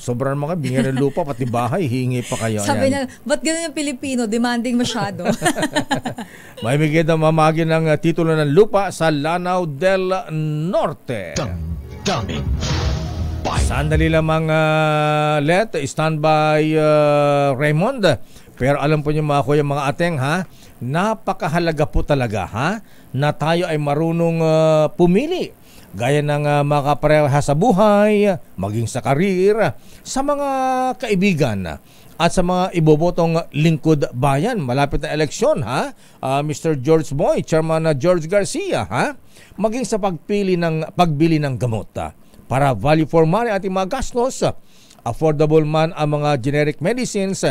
Sobrang mga bingyan ng lupa, pati bahay, hingi pa kayo. Sabi niya, ba't ganun yung Pilipino? Demanding masyado. May bigay daw mamagi ng titulo ng lupa sa Lanao del Norte. Sandali lamang, standby Raymond. Pero alam po niyo mga kuya, mga ateng, ha? Napakahalaga po talaga, ha? Na tayo ay marunong pumili. gaya ng makapareha sa buhay, maging sa karir, sa mga kaibigan, at sa mga ibobotong lingkod bayan. Malapit na eleksyon, ha? Mr. George Boy, Chairman George Garcia, ha? Maging sa pagbili ng gamot. Para value for money ating mga gastos, affordable man ang mga generic medicines,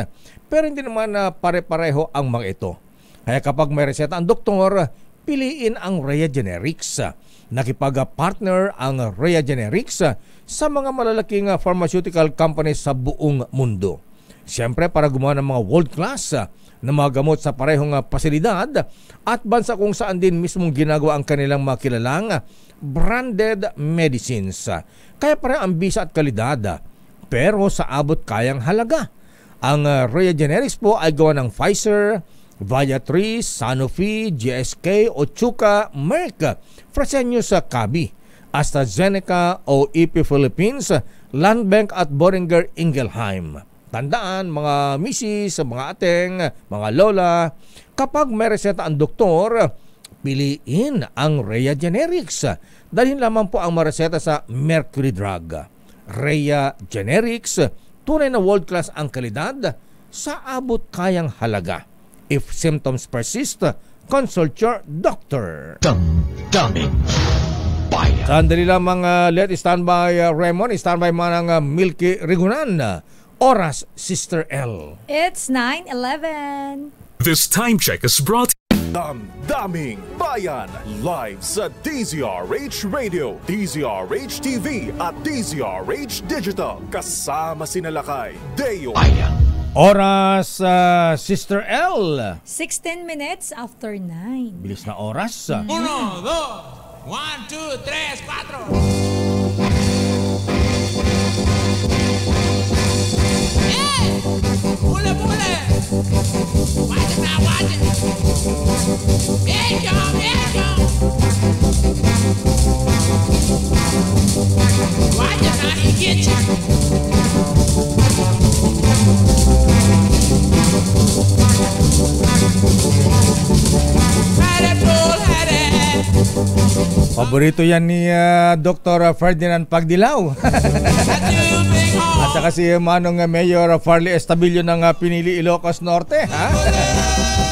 pero hindi naman pare-pareho ang mga ito. Kaya kapag may reseta ang doktor, piliin ang Rhea Generics. Nakipag-partner ang Rhea Generics sa mga malalaking pharmaceutical companies sa buong mundo. Siyempre para gumawa ng mga world-class na mga gamot sa parehong pasilidad at bansa kung saan din mismong ginagawa ang kanilang mga kilalang branded medicines. Kaya parang ambisa at kalidad, pero sa abot kayang halaga. Ang Rhea Generics po ay gawa ng Pfizer, Viatris, Sanofi, GSK, Otsuka, Merck, Fresenius Kabi, AstraZeneca, OEP Philippines, Landbank at Boehringer Ingelheim. Tandaan mga misis, mga ateng, mga lola, kapag may reseta ang doktor, piliin ang Rhea Generics. Dalhin lamang po ang mareseta sa Mercury Drug. Rhea Generics, tunay na world-class ang kalidad sa abot kayang halaga. If symptoms persist, consult your doctor. Damdamin Bayan. Sandali lamang, let standby Raymond, standby man ang Milky Rigunan. Oras, Sister L. It's 9:11. This time check is brought Damdaming Bayan live sa DZRH Radio, DZRH TV at DZRH Digital. Kasama si Nalakay, Deo. Bayan. Oras, Sister L. 16 minutes after 9. Bilis na oras. 1, 2, 3, 4. Pule, pule! Watch it now, watch it! Here it come, here it come! Watch it now, he get you! Had it, pull, had it! Paborito yan ni Dr. Ferdinand Pagdilaw. At saka si Manong Mayor Farley Estabillo ng Pinili, Ilocos Norte, ha?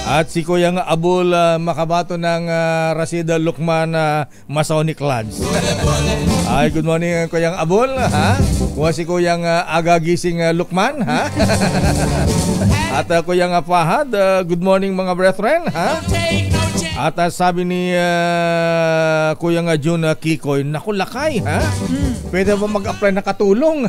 At si Kuyang Abul Makabato ng Rasida Lukman Masonic Lodge. Ay, good morning Kuyang Abul, ha? Si Kuyang Agagising Lukman, ha? At Kuyang Fahad, good morning mga brethren, ha? At sabi ni Kuyang Jun Kikoy, naku Lakay, ha? Pwede ba mag-apply na katulong?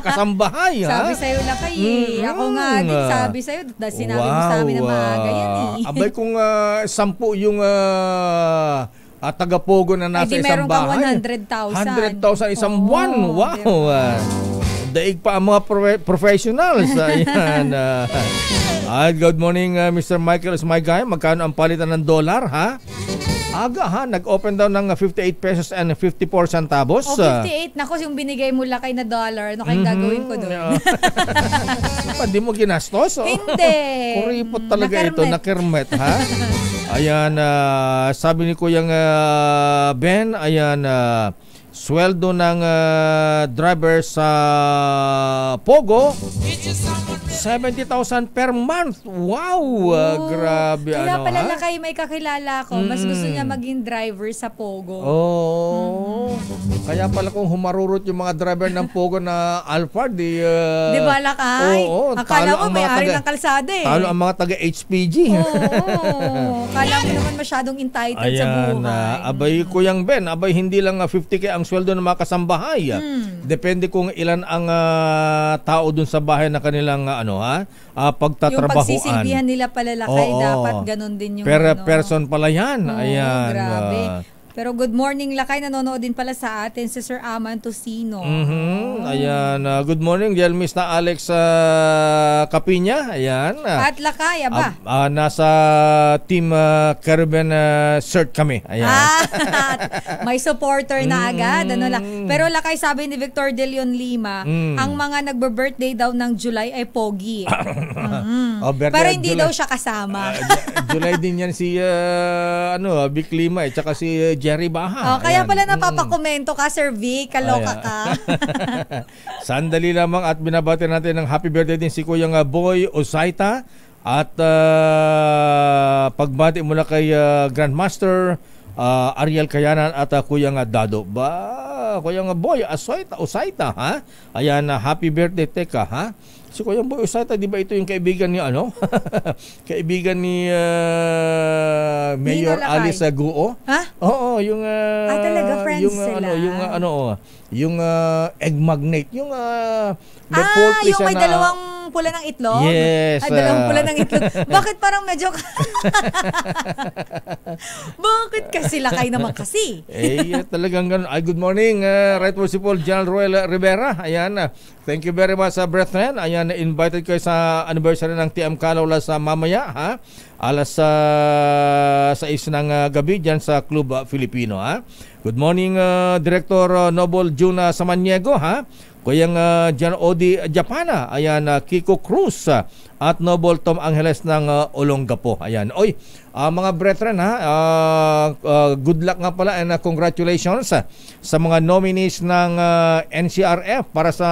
Kasambahay, ha? Sabi sa'yo Lakay, ako nga din sabi sa'yo, sinabi mo sa amin na maaga yan eh. Abay kung 10 yung taga-pogo na nasa isang bahay. 100,000. 100,000 isang buwan. Wow. Daig pa ang mga professionals. Ayan. Good morning, Mr. Michael Ismaygay. Magkano ang palitan ng dollar, ha? Aga, ha? Nag-open daw ng 58 pesos and 54 centavos. 58. Naku, yung binigay mo Lakay na dollar, ano kayong gagawin ko doon? Hindi mo ginastos? Hindi. Kuripot talaga ito, nakirmet, ha? Ayan, sabi ni Kuyang Ben, ayan, sweldo ng driver sa Pogo, 70,000 per month. Wow! Grabe. Kaya ano, pala ha? Lakay, may kakilala ko. Mas gusto niya maging driver sa Pogo. Kaya pala kung humarurot yung mga driver ng Pogo na Alphard, di ba Lakay? Oo, akala ko may-ari ng kalsada eh. Talo ang mga taga-HPG. Oo. Akala ko naman masyadong entitled sa buhay. Abay Kuyang Ben, abay hindi lang 50K ang sweldo ng mga kasambahay. Depende kung ilan ang tao dun sa bahay na kanilang pagtatrabahuan. Yung pagsisilbihan nila pala Lakay, dapat ganun din yung person pala yan. Ayan. Grabe. Pero good morning Lakay, nanonood din pala sa atin si Sir Aman Tosino. Ayan, good morning dear Miss na Alex Capinya. Ayan. At Lakay, aba? Nasa Team Caribbean Cert kami. Ayan. May supporter na agad. Ano lang. Pero Lakay, sabi ni Victor De Leon Lima, ang mga nagbe-birthday daw ng July ay pogi. Pero hindi July daw siya kasama. July din yan si Vic Lima tsaka si Jerry Baha. Kaya Ayan. pala napapakomento ka, Sir Vic. Kaloka ka. Sandali lamang at binabati natin ng happy birthday din si Kuyang Boy Osaita at pagbati mula kay Grandmaster Ariel Kayanan at Kuyang Dado. Kuyang Boy Osaita, ha? Ayan, happy birthday. Teka, ha? Si Kuyang Boy Osaita, di ba ito yung kaibigan ni kaibigan ni Mayor Alice Guo? Ha? Oo, yung talaga friends yung sila. Yung egg magnate, yung yung may dalawang pula ng itlog? Yes. Dalawang pula ng itlog. Bakit parang medyo Bakit kasi lakay naman kasi? Talagang ganun. Good morning, Right Worshipful General Roel Rivera. Ayan, thank you very much, brethren. Ayan, invited kayo sa anniversary ng TM Calawla sa mamaya, ha? Alas 6 ng gabi dyan sa Club Filipino, ha? Good morning, Director Noble Juna Samaniego, ha? Kuyang Jan Odi Japana, ayan, Kiko Cruz at Noble Tom Angeles ng Olongapo. Ayan. Oy, mga brethren, ha, good luck nga pala and congratulations sa mga nominees ng NCRF para sa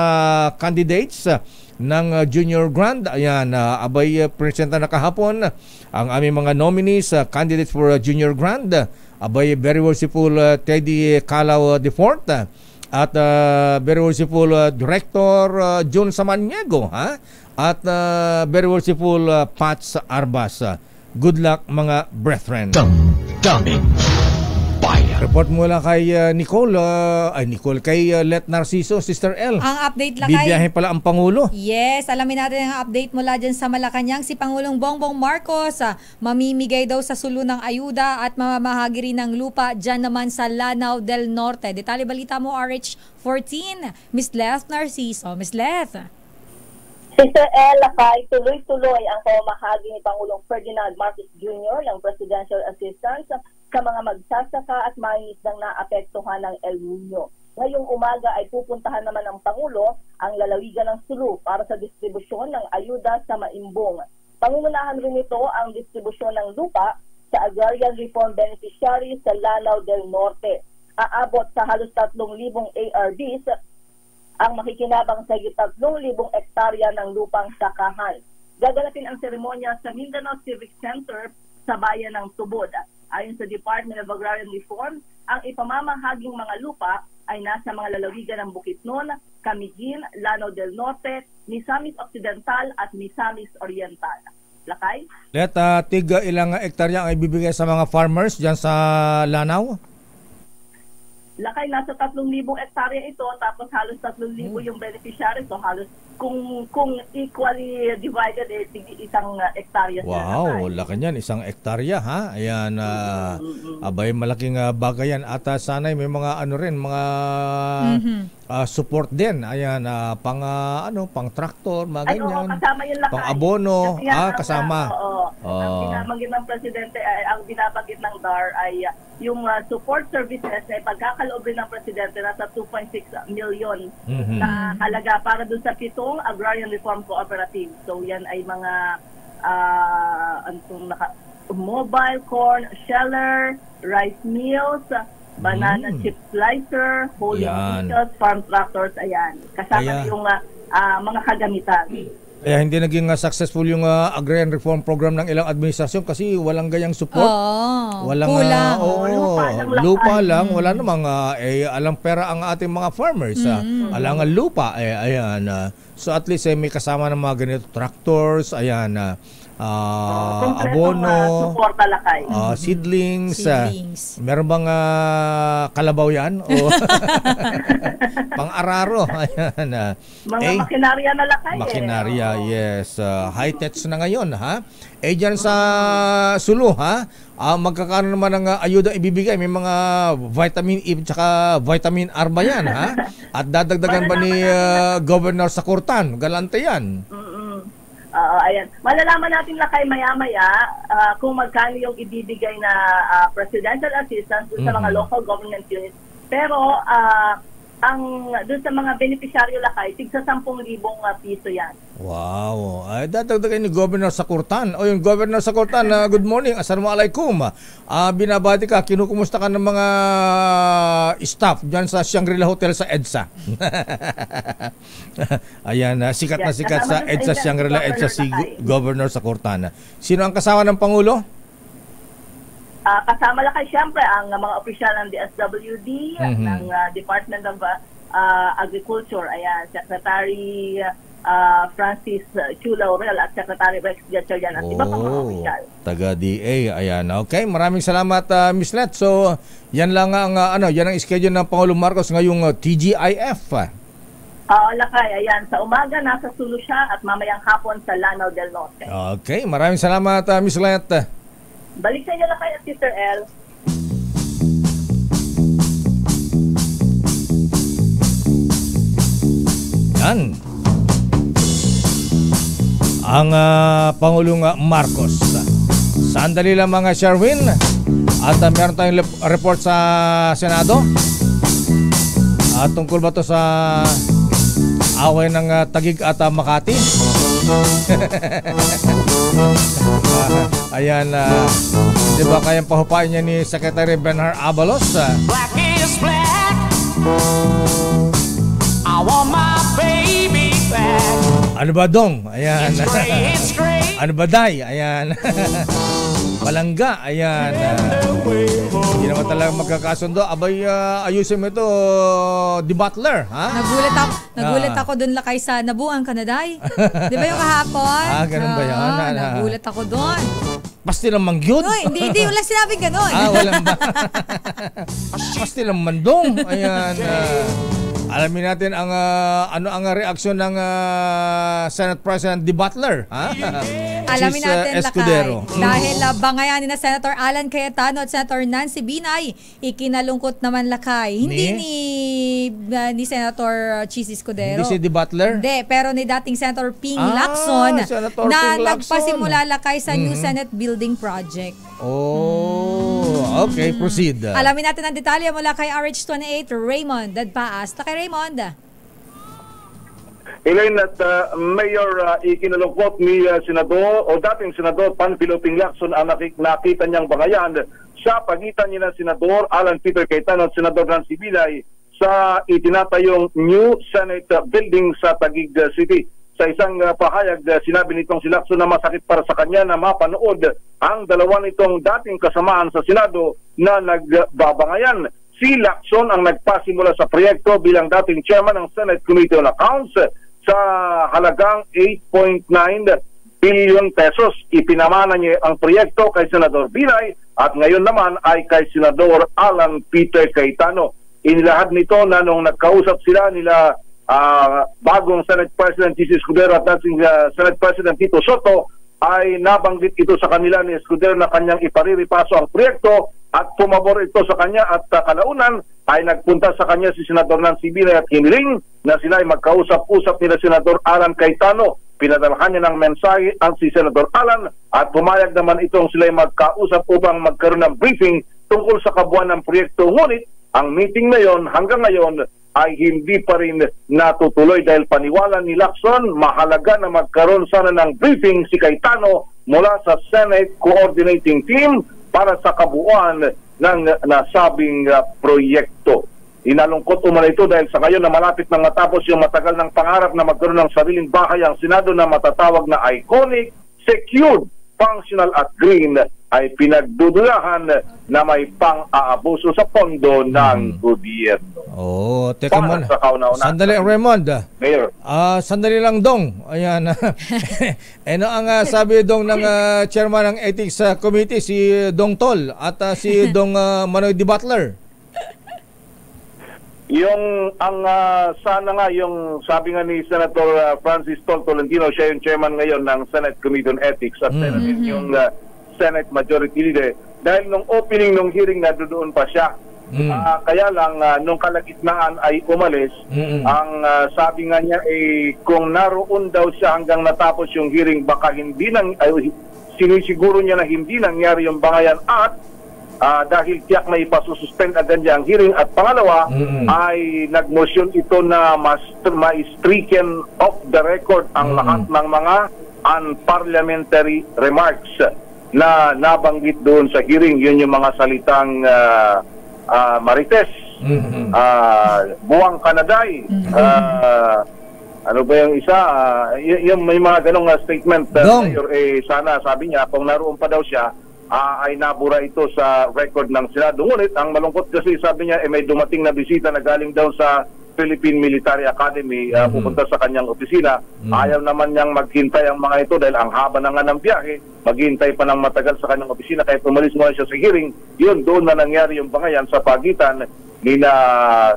candidates ng Junior Grand. Ayan, abay presenta na kahapon ang aming mga nominees, candidates for Junior Grand. Abay, very worshipful Teddy Calao IV at very worshipful Director Jun Samaniego, ha? At very worshipful Pats Arbas. Good luck, mga brethren. Daming Bayan. Report mula kay Nicole, kay Let Narciso, Sister L. Ang update lakay. Bibiyahe pala ang Pangulo. Yes, alamin natin ang update mula dyan sa Malacanang. Si Pangulong Bongbong Marcos mamimigay daw sa sulu ng ayuda at mamamahagi rin ng lupa dyan naman sa Lanao del Norte. Detalye balita mo, RH14. Miss Leth Narciso. Miss Leth. Sister El, tuloy-tuloy ang pamamahagi ni Pangulong Ferdinand Marcos Jr. ng Presidential Assistance sa mga magsasaka at mangingisdang naapektuhan ng El Nino. Ngayong umaga ay pupuntahan naman ng Pangulo ang lalawigan ng Sulu para sa distribusyon ng ayuda sa maimbong. Pangungunahan rin ito ang distribusyon ng lupa sa Agrarian Reform Beneficiaries sa Lanao del Norte. Aabot sa halos 3,000 ARBs ang makikinabang sa 3,000 hektarya ng lupang sakahan. Gaganapin ang seremonya sa Mindanao Civic Center sa bayan ng Tubod. Ayon sa Department of Agrarian Reform, ang ipamamahaging mga lupa ay nasa mga lalawigan ng Bukidnon, Camiguin, Lanao del Norte, Misamis Occidental at Misamis Oriental. Lakay? Let, ilang hektarya ang ibibigay sa mga farmers dyan sa Lanao? Lakay, nasa 3,000 hektarya ito, tapos halos 3,000 yung beneficiary. So halos kung equally divided, isang hektarya. Wow, laki niyan, 1 hektarya, ha? Ayan, abay, malaking bagay yan. At sana'y may mga mga support din. Ayan, pang traktor, mga ganyan. Kasama yun, Lakay. Pang abono, kasama. Ang binabanggit ng Presidente, ang binabanggit ng DAR ay yung support services ay pagkakaloob rin ng Presidente nasa 2.6 million na halaga para doon sa 7 Agrarian Reform Cooperative. So yan ay mga mobile corn sheller, rice mills, banana chip slicer, holding vehicles, farm tractors, ayan. Kasama yung mga kagamitan. Kaya hindi naging successful yung agrarian reform program ng ilang administrasyon kasi walang gayang support. Walang lupa lang, wala namang alang pera ang ating mga farmers. Alang lupa, ayan. So at least may kasama ng mga ganito tractors, ayan. Abono, seedlings. Meron bang kalabaw yan? Pang-araro. Ayan. Mga makinarya na lakay. Makinarya, yes. High-techs na ngayon, ha? Dyan sa Sulu, ha? Magkakaroon naman ng ayuda ibibigay. May mga vitamin E at vitamin R ba yan, ha? At dadagdagan ba ni Governor Sakurtan? Galante yan. Ayan. Malalaman natin lakay maya-maya kung magkano yung ibibigay na presidential assistance sa mga local government units. Pero doon sa mga beneficiaryo lakay, tigsa 10,000 piso yan. Wow. Ay, dadagdagan ni Governor Sakurtan. O yung Governor Sakurtan, good morning. Assalamualaikum. Binabati ka, kinukumusta ka ng mga staff dyan sa Shangri-La Hotel sa EDSA. Ayan, sikat na sikat sa EDSA Shangri-La, EDSA si Governor Sakurtan. Sino ang kasama ng Pangulo? Kasama lakay siyempre ang mga opisyal ng DSWD, ng Department of Agriculture, ayan, Secretary Francis Chula Orel at Secretary Rex Gatchalian at iba pang mga opisyal. Taga-DA, ayan. Okay, maraming salamat Miss Let. So, yan lang ang yan ang schedule ng Pangulong Marcos ngayong TGIF. Lakay, ayan, sa umaga nasa Sulu siya at mamayang hapon sa Lanao del Norte. Okay, maraming salamat Miss Let. Balik sa inyo lakay at Sister L. Yan. Ang Pangulong Marcos. Sandali lang mga Sherwin. At meron tayong report sa Senado. Tungkol ba to sa away ng Taguig at Makati? Ayan, di ba kayang pahupain niya ni Secretary Benhar Abalos? Black is black. I want my baby back. Ano ba dong? Ayan. It's gray. Ano ba day? Ayan. Palangga. Ayan. Hindi naman talaga magkakasundo. Abay, ayusin mo ito, The Butler. Ha? Nagulat ako dun lakay sa Nabuang Kanaday. Di ba yung kahapon? Ganun ba yun? Nagulat ako dun. Pasti ng mangyod? No, hindi wala sinabing ganun. Walang ba? Pasti ng mandong. Ayan. Alamin natin ang ano ang reaksyon ng Senate President The Butler, ha? Alamin natin Escudero. Lakay. Dahil bangayan ni Senator Alan Cayetano at Senator Nancy Binay, ikinalungkot naman lakay. Hindi ni Senator Chis Escudero. Hindi si The Butler? Hindi, pero ni dating Senator Ping Lacson Senator na Ping Lacson. nagpasimula lakay sa new Senate Building Project. Okay, proceed. Alamin natin ang detalye mula kay RH28 Raymond Dadpaas. Kay Raymond. Elaine at Mayor, ikinalungkot ni Senador o dating Senador Panfilo Ping Lacson ang nakita niyang bangayan sa pagitan niya ng Senador Alan Peter Cayetano at Senador Nancy Binay sa itinatayong new Senate building sa Taguig City. Sa isang pahayag, sinabi nitong si Lacson na masakit para sa kanya na mapanood ang dalawa nitong dating kasamaan sa Senado na nagbabangayan. Si Lacson ang nagpasimula sa proyekto bilang dating chairman ng Senate Committee on Accounts sa halagang 8.9 billion pesos. Ipinamana niya ang proyekto kay Senador Binay at ngayon naman ay kay Senador Alan Peter Cayetano. Inilahad nito na nung nagkausap sila nila bagong Senate President Chis Escudero at dating Senate President Tito Soto ay nabanggit ito sa kanila ni Escudero na kanyang ipariripaso ang proyekto at pumabor ito sa kanya at kalaunan ay nagpunta sa kanya si Senador Nancy Binay at hiniling na sila ay magkausap-usap nila Senador Alan Cayetano. Pinadalhan niya ng mensahe ang si Senador Alan at pumayag naman itong sila ay magkausap upang magkaroon ng briefing tungkol sa kabuuan ng proyekto. Ngunit ang meeting na yon hanggang ngayon ay hindi pa rin natutuloy dahil paniwala ni Lacson, mahalaga na magkaroon sana ng briefing si Cayetano mula sa Senate Coordinating Team para sa kabuuan ng nasabing proyekto. Inalungkot umano ito dahil sa ngayon na malapit nang matapos yung matagal ng pangarap na magkaroon ng sariling bahay ang Senado na matatawag na iconic, secured, functional at green ay pinagdudulahan na may pang-aabuso sa pondo ng gobyerno. Teka muna. Sandali, Raymond. Mayor. Sandali lang, Dong. Ayan. Ano ang sabi, Dong, ng chairman ng Ethics Committee, si Dong Tol, at si Dong Manoy D. Butler? Yung sana nga yung sabi nga ni Senator Francis Tol Tolentino, siya yung chairman ngayon ng Senate Committee on Ethics at yung Senate Majority Leader. Dahil nung opening nung hearing na doon pa siya. Kaya lang nung kalagitnaan ay umalis. Ang sabi nga niya kung naroon daw siya hanggang natapos yung hearing baka hindi sinisiguro niya na hindi nangyari yung bangayan at dahil tiyak na ipasususpend agad niya ang hearing. At pangalawa ay nagmotion ito na ma-stricken off the record ang lahat ng mga unparliamentary remarks na nabanggit doon sa hearing. Yun yung mga salitang marites, buwang kanaday, ano ba yung isa? Yung may mga ganong statement. Sana sabi niya, kung naroon pa daw siya, ay nabura ito sa record ng Senado. Ngunit, ang malungkot kasi sabi niya, may dumating na bisita na galing daw sa Philippine Military Academy, pupunta sa kanyang opisina. Ayaw naman niyang maghintay ang mga ito dahil ang haba na nga ng biyahe, maghintay pa ng matagal sa kanyang opisina, kaya umalis muna siya sa hearing. Yun, doon na nangyari yung bangayan sa pagitan ni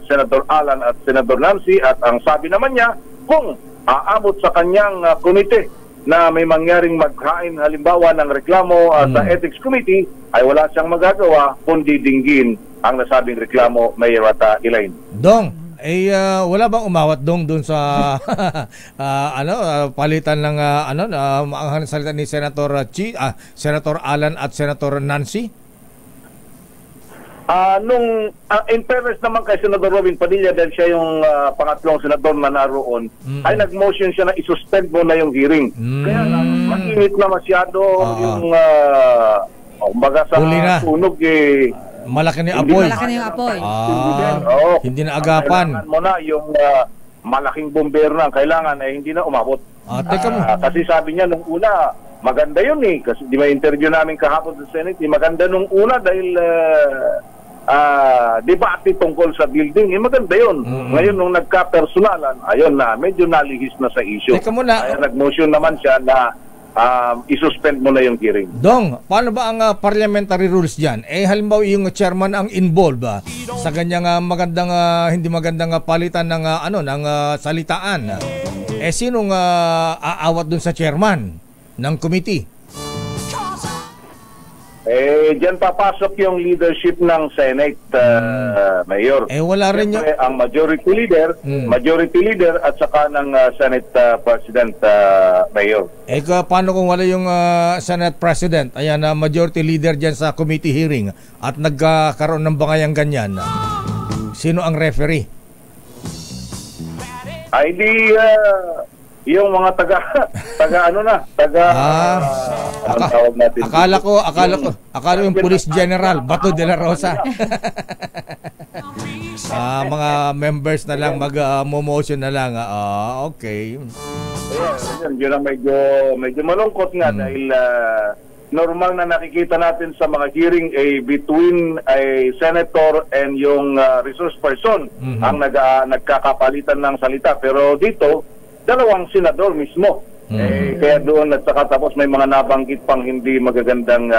Senator Alan at Senator Nancy. At ang sabi naman niya, kung aabot sa kanyang komite na may mangyaring maghain halimbawa ng reklamo sa Ethics Committee, ay wala siyang magagawa kundi dinggin ang nasabing reklamo, Mayor Elaine. Dong, wala bang umawat doon sa palitan ng ang salita ni Senator Alan at Senator Nancy? In fairness naman kay Senador Robin Padilla, dahil siya yung pangatlong senador na naroon, ay nag-motion siya na isuspend mo na yung hearing. Kaya mainit na masyado yung baga sa sunog malaki na yung apoy. Hindi na agapan. Kailangan mo na yung malaking bombero na kailangan ay hindi na umabot. Kasi sabi niya nung una, maganda yun kasi di ba interview namin kahapon sa Senate, maganda nung una dahil debate tungkol sa building, maganda yun. Ngayon nung nagka-personalan, ayun na, medyo nalihis na sa issue. Kaya nag-motion naman siya na isuspend mo na yung hearing. Dong, paano ba ang parliamentary rules dyan? Halimbawa yung chairman ang involved sa ganyang magandang hindi magandang palitan ng salitaan. Sinong aawat dun sa chairman ng committee? Diyan papasok yung leadership ng Senate, Mayor. Wala rin yung ang majority leader at saka ng Senate President, Mayor. Paano kung wala yung Senate President? Ayan, majority leader dyan sa committee hearing at nagkaroon ng bangayang ganyan. Sino ang referee? Ay di yung mga taga tawag natin. Akala yung Police General Bato de la Rosa. Mga members na lang mag-motion na lang. Okay. Yun ang medyo malungkot nga dahil normal na nakikita natin sa mga hearing between a senator and yung resource person ang nagkakapalitan ng salita, pero dito dalawang senador mismo. Kaya doon at saka tapos may mga nabanggit pang hindi magagandang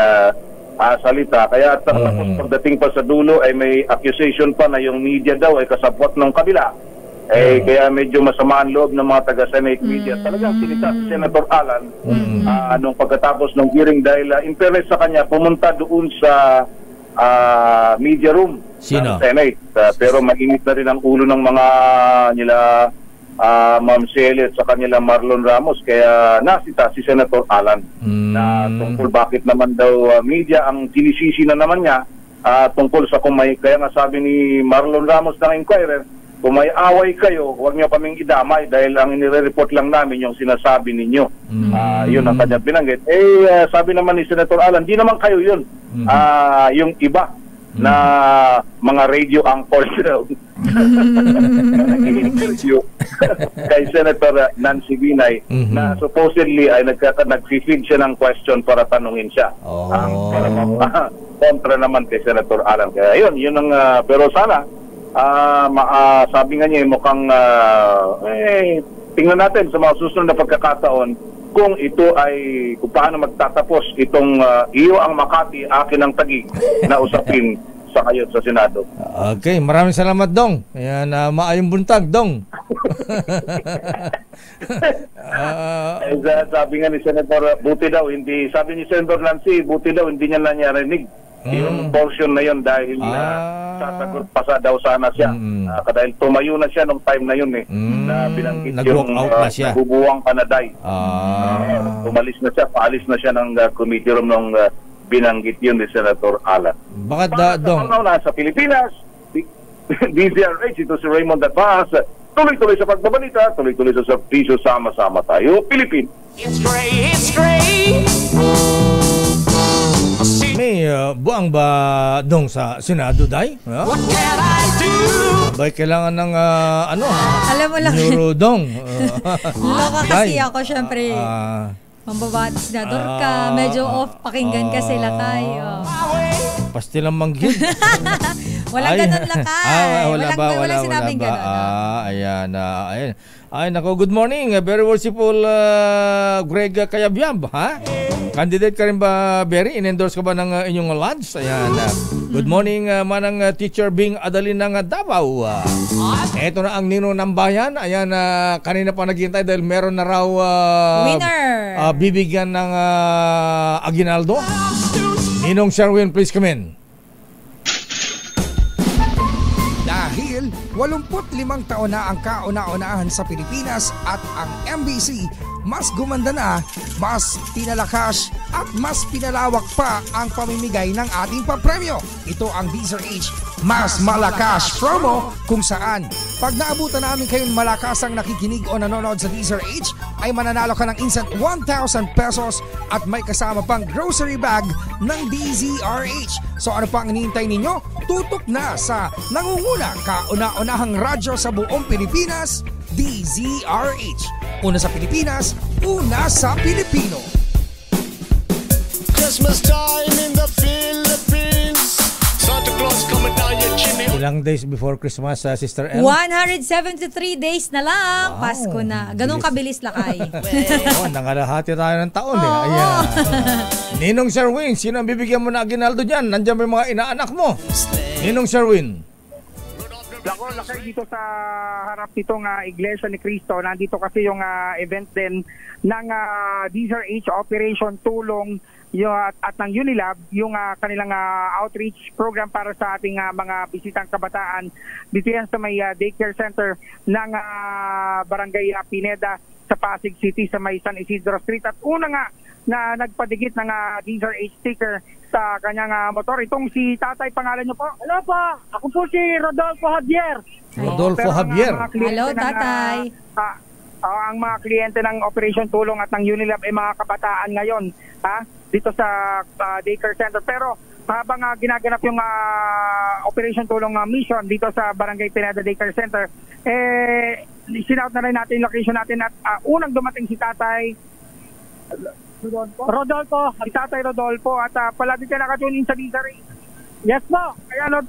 salita. Kaya tapos pagdating pa sa dulo ay may accusation pa na yung media daw ay kasabwat ng kabila. Kaya medyo masama ang loob ng mga taga-Senate media. Talagang sinita si Senator Alan nung pagkatapos ng hearing dahil in fairness sa kanya, pumunta doon sa media room ng Senate. Pero mainit na rin ang ulo ng mga nila Ma'am Celia at sa kanila Marlon Ramos, kaya nasita si Senator Alan na tungkol bakit naman daw media ang sinisisi na naman niya tungkol sa kaya nga sabi ni Marlon Ramos ng Inquirer, kung may away kayo, huwag niyo kaming idamay dahil ang inire-report lang namin yung sinasabi ninyo. Yun ang kanya binanggit. Sabi naman ni Senator Alan, di naman kayo yun. Yung iba na mga radio anchors interview kay Senator Nancy Binay na supposedly ay nag-feed siya ng question para tanungin siya. Kontra naman kay Senator Alan. Kaya yun ang pero sana sabi nga niya mukhang tingnan natin sa mga susunod na pagkakataon kung ito ay kung paano magtatapos itong iyo ang Makati, akin ang Taguig na usapin sa kayo sa Senado. Okay, maraming salamat, Dong. Ayan, maayong buntag, Dong. Sabi nga ni Senator, buti daw, hindi, sabi ni Senator Nancy, buti daw, hindi niya na niya rinig. Yung portion na yun dahil sasagot pa daw sana siya. Dahil tumayo na siya nung time na yun na binanggit yung nabubuwang kanaday. Umalis na siya, paalis na siya ng committee room ng binanggit yun ni Senator Alan. Bakit Dong? Sa Pilipinas, DZRH, ito si Raymond Advas. Tuloy-tuloy sa pagbabalita, tuloy-tuloy sa servisyo, sama-sama tayo, Pilipino. May buang ba Dong sa Senado, Day? Bay, kailangan ng Alam mo lang. Neurodong. Loka kasi ako, syempre. Mambabati senador ka. Medyo off pakinggan ka sila tayo. Pastilang manggid. Walang ganun lakay. Walang sinabing ganun. Ayan. Ay, nako, good morning. Very worshipful Greg Kayabyab, ha? Candidate ka rin ba, Berry? In-endorse ka ba ng inyong lodge? Ayan. Good morning, manang Teacher Bing Adalin ng Davao. Ito na ang Nino ng Bayan. Ayan, kanina pa naghihintay dahil meron na raw winner. Bibigyan ng Aguinaldo. Ninong Sherwin, please come in. Dahil 85 taon na ang kauna-unahan sa Pilipinas at ang MBC mas gumanda na, mas pinalakas at mas pinalawak pa ang pamimigay ng ating papremyo. Ito ang DZRH Mas Malakas Promo, kung saan pag naabutan namin kayong malakasang nakikinig o nanonood sa DZRH ay mananalo ka ng instant 1,000 pesos at may kasama pang grocery bag ng DZRH. So ano pang hinihintay ninyo? Tutok na sa nangunguna kauna-unahang radyo sa buong Pilipinas, DZRH. Una sa Pilipinas, una sa Pilipino. Christmas time in the Philippines. Santa Claus coming down your chimney. Ilang days before Christmas, Sister L? 173 days na lang. Wow, Pasko na. Ganun kabilis lakay. Nangalahati tayo ng taon eh. Ayan. Ninong Sherwin, sino ang bibigyan mo na Aguinaldo dyan? Nandiyan may mga inaanak mo. Ninong Sherwin. Ako, lakay dito sa harap nitong Iglesia ni Cristo. Nandito kasi yung event din ng DZRH Operation Tulong at ng Unilab, yung kanilang outreach program para sa ating mga bisitang kabataan. Dito yan sa may daycare center ng Barangay Pineda sa Pasig City sa may San Isidro Street. At una nga na nagpadigit ng DZRH sticker sa kanyang motor. Itong si tatay, pangalan niyo po? Hello po, ako po si Rodolfo Javier. Rodolfo Javier. Hello tatay. Ang mga kliyente ng Operation Tulong at ng Unilab ay mga kabataan ngayon dito sa daycare center. Pero habang ginaganap yung Operation Tulong mission dito sa Barangay Pineda Daycare Center, sinout na rin natin yung location natin at unang dumating si tatay Rodolfo, si Tatay Rodolfo, at palagi ka nakatune in sa DZRH. Yes po. Kaya Lord,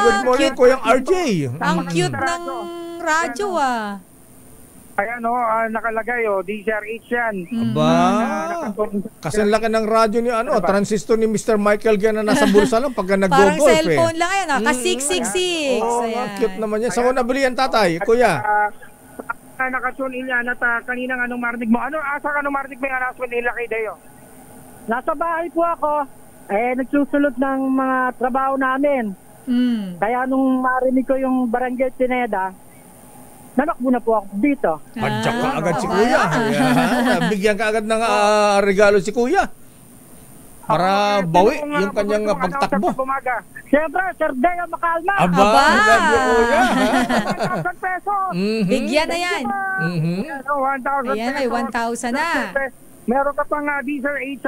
good morning, Kuya RJ. Ang cute ng radyo Kaya nakalagay DZRH yan. Kasi laki ng radyo ni transistor ni Mr. Michael Gan na nasa bulsa lang pagka nag-golf. Parang cellphone lang yan, ka-666. Cute naman yan. Saan mo nabili yan, tatay? Kuya? Nakatune in yan at kaninang anong marinig mo? Asa ka anong marinig mo yung announcement nila kay Deo? Nasa bahay po ako. Nagsusulot ng mga trabaho namin. Kaya nung marinig ko yung Barangay Pineda, nanakbo na po ako dito. Padyak ka agad si Kuya. Bigyan ka agad ng regalo si Kuya. Para bawi yung kanyang pagtakbo. Siyempre, Sir Deo Macalma. Aba! Kuya. 1,000 pesos. Bigyan na yan. 1,000 Ayan, may 1,000 na. Meron ka pang DZRH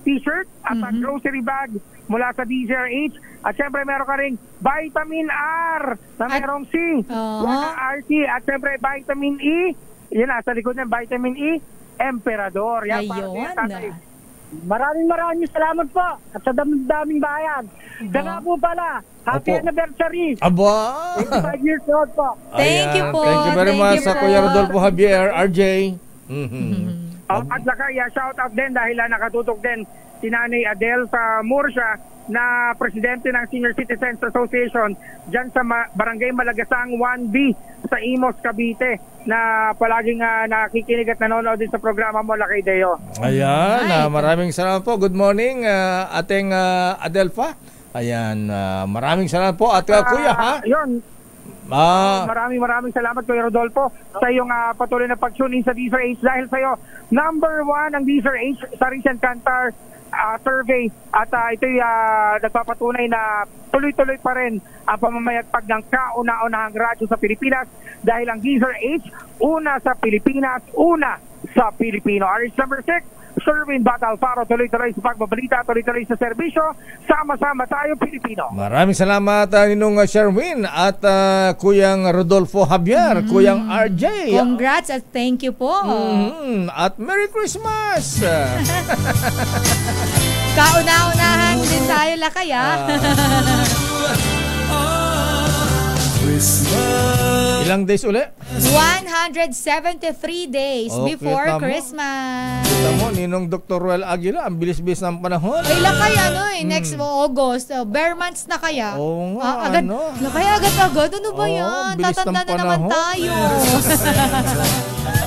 t-shirt at grocery bag mula sa DZRH. At siyempre meron ka ring vitamin R na merong C, RT, at siyempre vitamin E. Yan sa likod ng vitamin E, Emperador. Yan, ayun. Maraming salamat po at sa daming bayan. Kaya po pala, happy anniversary. 25 years old po. Thank you po. Thank you very much sa Kuya Rodolfo Javier, RJ. At shout out din dahil nakatutok din si Nanay Adele sa Murcia na presidente ng Senior Citizens Association dyan sa Barangay Malagasang 1B sa Imos, Cavite, na palaging nakikinig at nanonood din sa programa mo, Lakay Deo. Ayan, maraming salamat po. Good morning, ating Adelfa. Ayan, maraming salamat po. At Kuya, Yun, Maraming salamat Kuya Rodolfo sa iyong patuloy na pag-tune in sa DZRH dahil sa iyo number 1 ang DZRH sa recent Kantar survey at ito'y nagpapatunay na tuloy-tuloy pa rin ang pamamayagpag ng kauna-unahang radyo sa Pilipinas dahil ang DZRH una sa Pilipinas, una sa Pilipino. RH number 6, Sherwin Bata Alfaro, tuloy-tuloy sa pagbabalita, tuloy-tuloy sa serbisyo, sama-sama tayo Pilipino. Maraming salamat Ninong Sherwin at Kuyang Rodolfo Javier, Kuyang RJ. Congrats at thank you po. At Merry Christmas! Kauna-unahan din tayo lakay Ilang days uli? 173 days before Christmas. Kita mo, Ninong Dr. Ruel Aguila, ang bilis-bilis ng panahon. Ay, lakay next August, bare months na kaya. Oo nga, agad, lakay agad-agad, ano ba yan? Tatanda na naman tayo.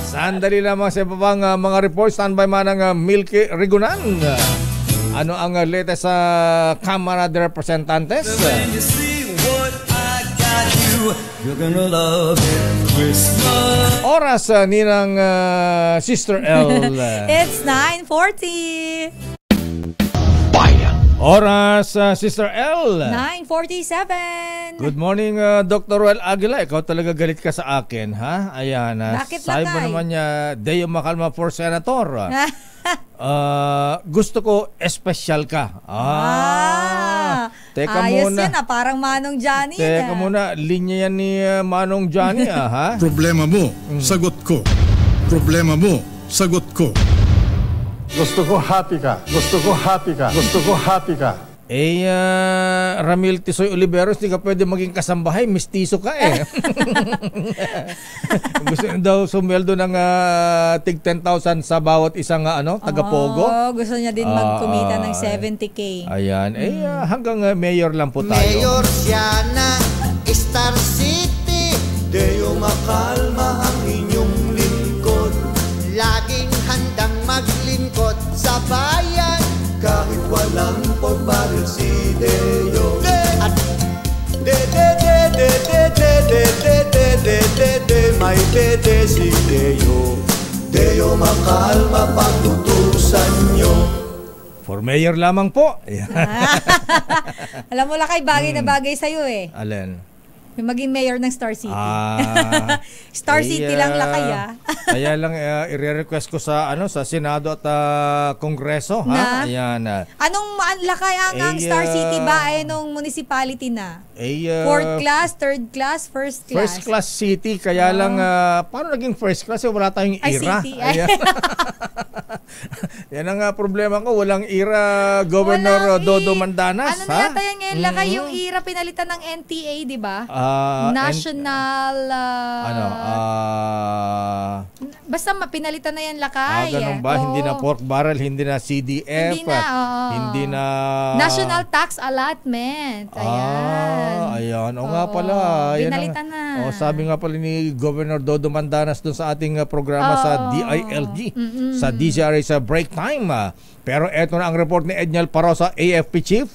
Sandali lamang sa ibabang mga reports, standby man ng Milky Rigunan. Ano ang latest sa Kamara de Representantes? You're gonna love it, Christmas. Oras ninang Sister L. It's 9:40. Oras Sister L. 9:47. Good morning Dr. Ruel Aguila. Ikaw talaga galit ka sa akin, ha? Ayan. Bakit sabi mo naman niya, Deo Macalma for Senator. Gusto ko espesyal ka. Teka ayos muna. yan parang Manong Johnny. Teka muna, linya yan ni Manong Johnny ha? Problema mo, sagot ko. Problema mo, sagot ko. Gusto ko happy ka. Gusto ko happy ka. Gusto ko happy ka. Ramil Tisoy Oliveros, di ka pwede maging kasambahay, mistiso ka Gusto niya daw sumeldo ng tig 10,000 sa bawat isang taga-pogo. Gusto niya din magkumita ng 70K. Ayan, hanggang mayor lang po tayo. Mayor siya na Star City, Deo Macalma ang inyong lingkod. Laging handang maglingkod sa bayan, kahit walang porbaril si Deo. At may dede si Deo. Deo Macalma pagtutusan nyo. For mayor lamang po. Alam mo lakay, bagay na bagay sa'yo Alin? Yung maging mayor ng Star City. Star City lang lakay Kaya lang i-request ko sa sa Senado at Kongreso ha. Ayan. Anong lakay ang Star City ba ay nung municipality na? 4th class, 3rd class, 1st class. First class city kaya lang paano naging first class? Wala tayong ira. City. Yan ang problema ko, walang ira Governor Dodo Mandanas. Ano na yata yan ngayon lakay yung ira pinalitan ng NTA, di ba? National basta pinalitan na yan lakay. Ganun ba? Hindi na pork barrel, hindi na CDF, hindi na National Tax Allotment. Ayan. O nga pala. Pinalitan na. Sabi nga pala ni Governor Dodo Mandanas dun sa ating programa sa DILG, sa DZRH sa break time. Pero eto na ang report ni Edniel Parosa, AFP Chief.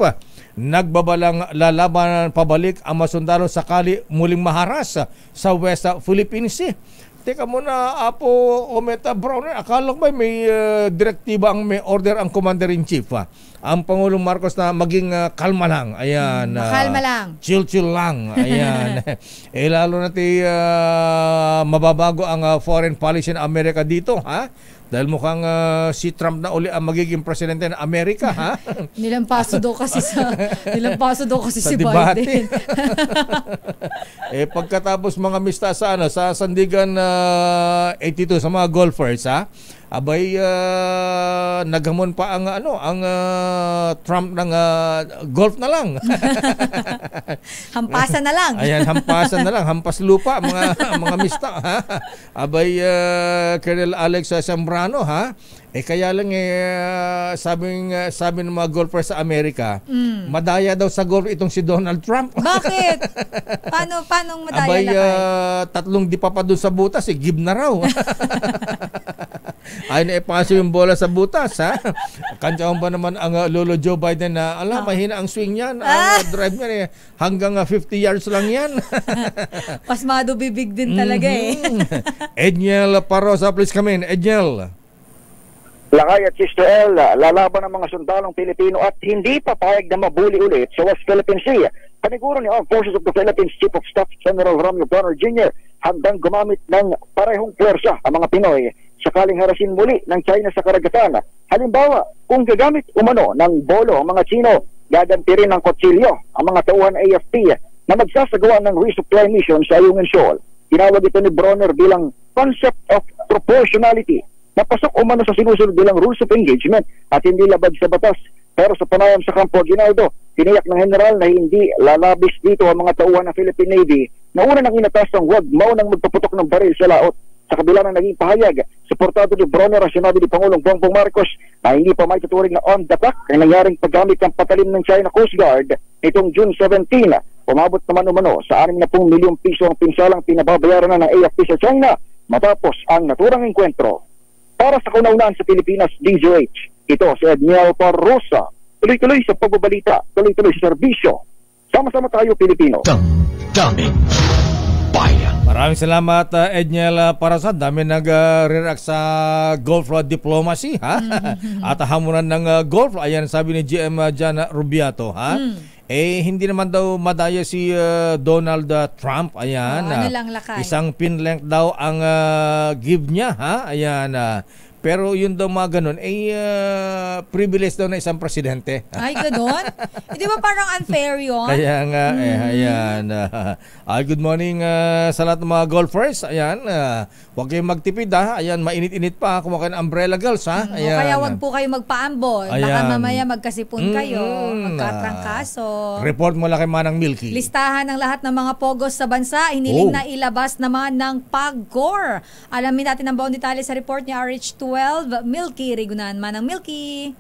Nagbabalang lalaban pabalik ang masundalo sakali muling maharas sa West Philippine Sea. Teka muna, Apo Ometa Browner, akala ko ba may direktiba ang may order ang Commander-in-Chief ang Pangulong Marcos na maging kalma lang. Ayan. Kalma lang. Chill lang. Ayan. Lalo natin mababago ang foreign policy ng Amerika dito, ha? Dahil mukhang si Trump na uli ang magiging presidente ng Amerika, ha? Nilampaso daw kasi si Biden. Pagkatapos mga mista sa Sandigan 82 sa mga golfers, ha? Abay naghamon pa ang Trump ng golf na lang. Hampasan na lang. Ayan, hampasan na lang, hampas lupa mga mista, ha. Abay Colonel Alex Zambrano, ha. Kaya lang sabi ng mga golfers sa Amerika, madaya daw sa golf itong si Donald Trump. Bakit? Paano madaya? Abay 3 di pa doon sa butas, give na raw. Ay naipasa yung bola sa butas, ha? Kantsaon ba naman ang Lolo Joe Biden na, mahina ang swing niyan. Ang drive niya hanggang 50 yards lang yan. Pasmado bibig din talaga Edniel Parosa, please come in. Edniel. Lakay at Sister El, lalaban ng mga sundalong Pilipino at hindi papayag na mabuli ulit sa West Philippine Sea. Paniguro ni Armed Forces of the Philippines Chief of Staff General Romeo Bernard Jr. handang gumamit ng parehong puwersa ang mga Pinoy sakaling harasin muli ng China sa karagatan. Halimbawa, kung gagamit umano ng bolo ang mga Chino, gaganti rin ng kutsilyo ang mga tauhan AFP na magsasagawa ng resupply mission sa Ayungin Shoal. Tinawag ito ni Bronner bilang concept of proportionality. Napasok umano sa sinusunod bilang rules of engagement at hindi labag sa batas. Pero sa panayam sa Campo Aguinaldo, tiniyak ng general na hindi lalabis dito ang mga tauhan ng Philippine Navy na una nang inatas ang huwag maunang magpaputok ng baril sa laot. Sa kabila ng naging pahayag, suportado ni Bronner ang sinabi ni Pangulong Bongbong Marcos na hindi pa may tuturing na armed attack ang nangyaring paggamit ng patalim ng China Coast Guard nitong June 17. Umabot naman umano sa 60 milyong piso ang pinsalang pinababayaran na ng AFP sa China matapos ang naturang engkwentro. Para sa kaunaunan sa Pilipinas, DZRH, ito si Edniel Parosa. Tuloy-tuloy sa pagbabalita, tuloy-tuloy sa serbisyo. Sama-sama tayo, Pilipino. Daming bayan. Maraming salamat, Edniel Parosa. Dami nag-react sa golf diplomacy, ha? At hamunan ng golf. Ayan, sabi ni GM Jana Rubiato, ha? Hindi naman daw madaya si Donald Trump. Ayan. Ano lang lakay? Isang pin length daw ang give niya, ha? Ayan. Pero yun daw mga ganun, privilege daw na isang presidente. Ay, ganun? Di ba parang unfair yun? Kaya nga, ayan. Good morning sa lahat ng mga golfers. Ayan, huwag kayong magtipid, ha? Ayan, mainit-init pa. Kumuha kayo ng umbrella girls, ha? Ayan. Kaya huwag po kayo magpaambon. Baka mamaya magkasipon kayo, magkatrangkaso. Report mo lang kay Manang Milky. Listahan ng lahat ng mga pogos sa bansa, hiniling na ilabas naman ng PAGCOR. Alamin natin ang buong detalye sa report ni RH12, Milky Rigunan. Manang Milky.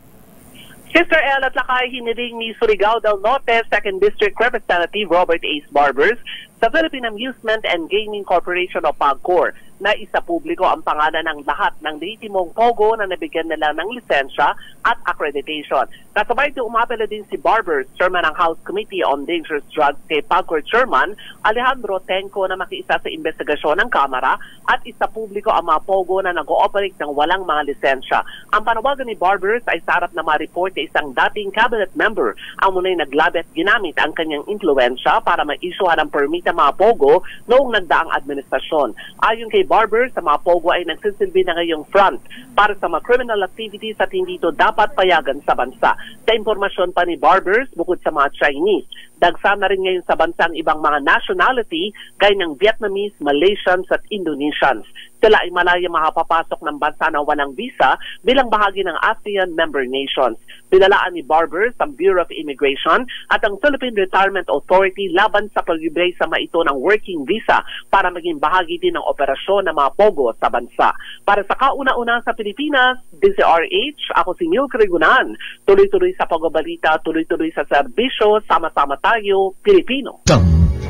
Sister El at lakay hiniling ni Surigao del Norte 2nd District Representative Robert Ace Barbers sa Philippine Amusement and Gaming Corporation o PAGCOR na isa publiko ang pangalan ng lahat ng lehitimong pogo na nabigyan nila ng lisensya at accreditation. Kasabay ito umapela din si Barbers, Chairman ng House Committee on Dangerous Drugs kay PAGCOR Chairman Alejandro Tenco na makiisa sa investigasyon ng Kamara at isa publiko ang mga pogo na nag-ooperate ng walang mga lisensya. Ang panawagan ni Barbers ay sa harap na ma-report na isang dating cabinet member ang muna'y naglabit ginamit ang kanyang influensya para ma-issuehan ng permit ang mga pogo noong nagdaang administrasyon. Ayon kay Barbers, sa mga pogo ay nagsisilbi na ngayong front para sa mga criminal activities at hindi ito dapat payagan sa bansa. Sa impormasyon pa ni Barbers, bukod sa mga Chinese, dagsa na rin ngayon sa bansa ang ibang mga nationality gaya ng Vietnamese, Malaysians at Indonesians. Sila ay malaya makapapasok ng bansa na walang visa bilang bahagi ng ASEAN member nations. Pinalaan ni Barbers ang Bureau of Immigration at ang Philippine Retirement Authority laban sa paglibre sa maito ng working visa para maging bahagi din ng operasyon ng mga pogo sa bansa. Para sa kauna-una sa Pilipinas, DZRH, ako si Milky Rigunan. Tuloy-tuloy sa pagbabalita, tuloy-tuloy sa serbisyo, sama-sama tayo, Pilipino.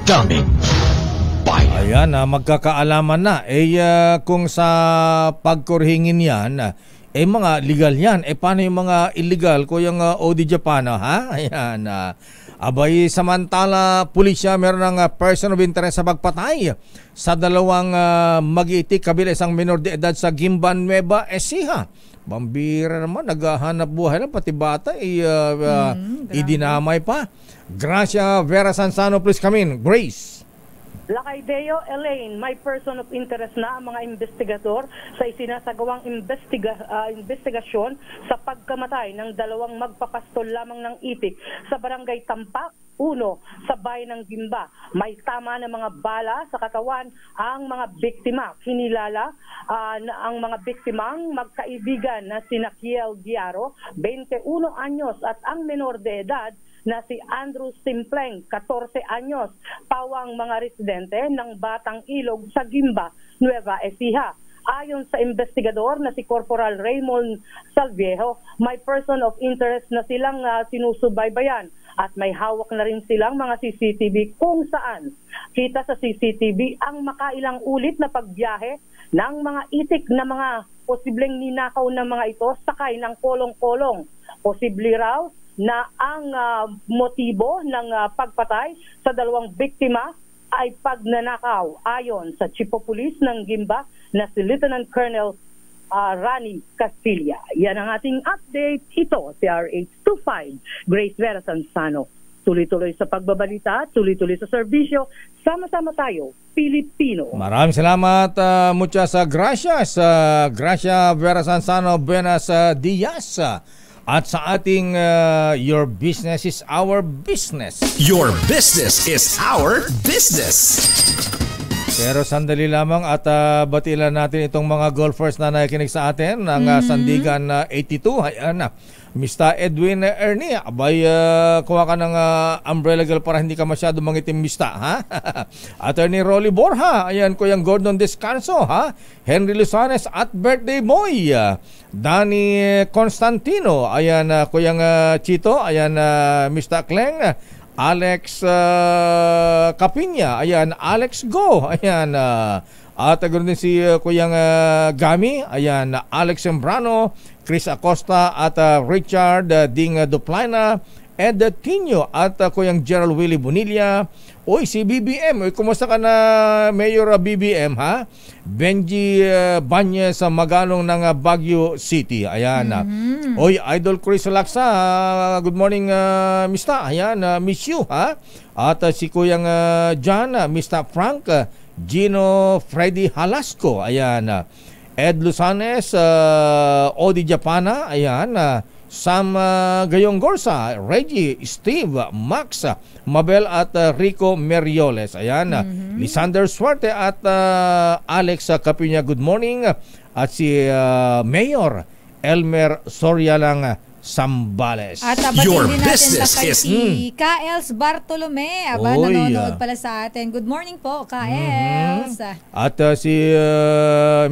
Daming ayan, magkakaalaman na. Kung sa pagkurhingin yan, mga legal yan. Paano yung mga illegal? Kung yung OD Japana, ha? Ayan. Abay, samantala, pulisya meron ng person of interest sa pagpatay sa dalawang mag-iitik kabila isang minor de edad sa Gimban, Nueva Ecija. Bambira naman, naghahanap buhay lang, pati bata, idinamay pa. Gracia Vera Sansano, please come in. Grace. Lakay Deo Elaine, may person of interest na ang mga investigador sa isinasagawang investigasyon sa pagkamatay ng dalawang magpapastol lamang ng itik sa barangay Tampak, 1 sa bayan ng Gimba. May tama ng mga bala sa katawan ang mga biktima. Kinilala ang mga biktimang magkaibigan na sina Kiel Diaro, 21 anyos at ang menor de edad na si Andrew Simpleng, 14 anyos, pawang mga residente ng Batang Ilog sa Gimba, Nueva Ecija. Ayon sa investigador na si Corporal Raymond Salviejo, may person of interest na silang sinusubaybayan at may hawak na rin silang mga CCTV kung saan kita sa CCTV ang makailang ulit na pagbiyahe ng mga itik na mga posibleng ninakaw na mga ito sakay ng kolong-kolong. Posible raw na ang motibo ng pagpatay sa dalawang biktima ay pagnanakaw ayon sa Chief of Police ng Gimba na si Lieutenant Colonel Rani Castilla. Yan ang ating update. Ito, CRH25, Grace Vera Sansano. Tuloy-tuloy sa pagbabalita, tuloy-tuloy sa serbisyo. Sama-sama tayo, Pilipino. Maraming salamat. Muchas gracias. Gracia Vera Sansano, Buenas Dias. At sa ating Your Business is Our Business. Your business is our business. Pero sandali lamang at batilan natin itong mga golfers na nakikinig sa atin ng Sandigan 82. Ayan, Mr. Edwin Ernie, abay kuha ka ng umbrella girl para hindi ka masyado mangitim, Mr. Ha? Attorney Rolly Borja, ayan, Kuyang Gordon Descanso, ha? Henry Lusanes at birthday boy Danny Constantino, ayan, Kuyang Chito, ayan, Mr. Kleng, Alex Capinya, ayan, Alex Go, ayan, at ganoon din si Kuyang Gami, ayan, Alex Sembrano, Chris Acosta at Richard Ding Duplana, Ed Tino at Kuyang Gerald Willie Bonilla. Oy, si BBM, oy, kumusta ka na, Mayor BBM, ha? Benji Banyes sa Magalong ng Baguio City. Ayan. Oy, Idol Chris Laksa, good morning, Mr. Ayan, miss you, ha? At si Kuyang John, Mr. Frank, Gino Freddy Halasco, ayan. Ed Lusanes, Odi Japana, ayan. Sam Gayong Gorsa, Reggie, Steve, Max, Mabel at Rico Merioles. Ayan, Lisander Suerte at Alex Capinya, good morning. At si Mayor Elmer Sorialang Sambales. At Your din natin business kay is si Kaels Bartolome. Aba, nanonood pala sa atin. Good morning po, Kaels. At si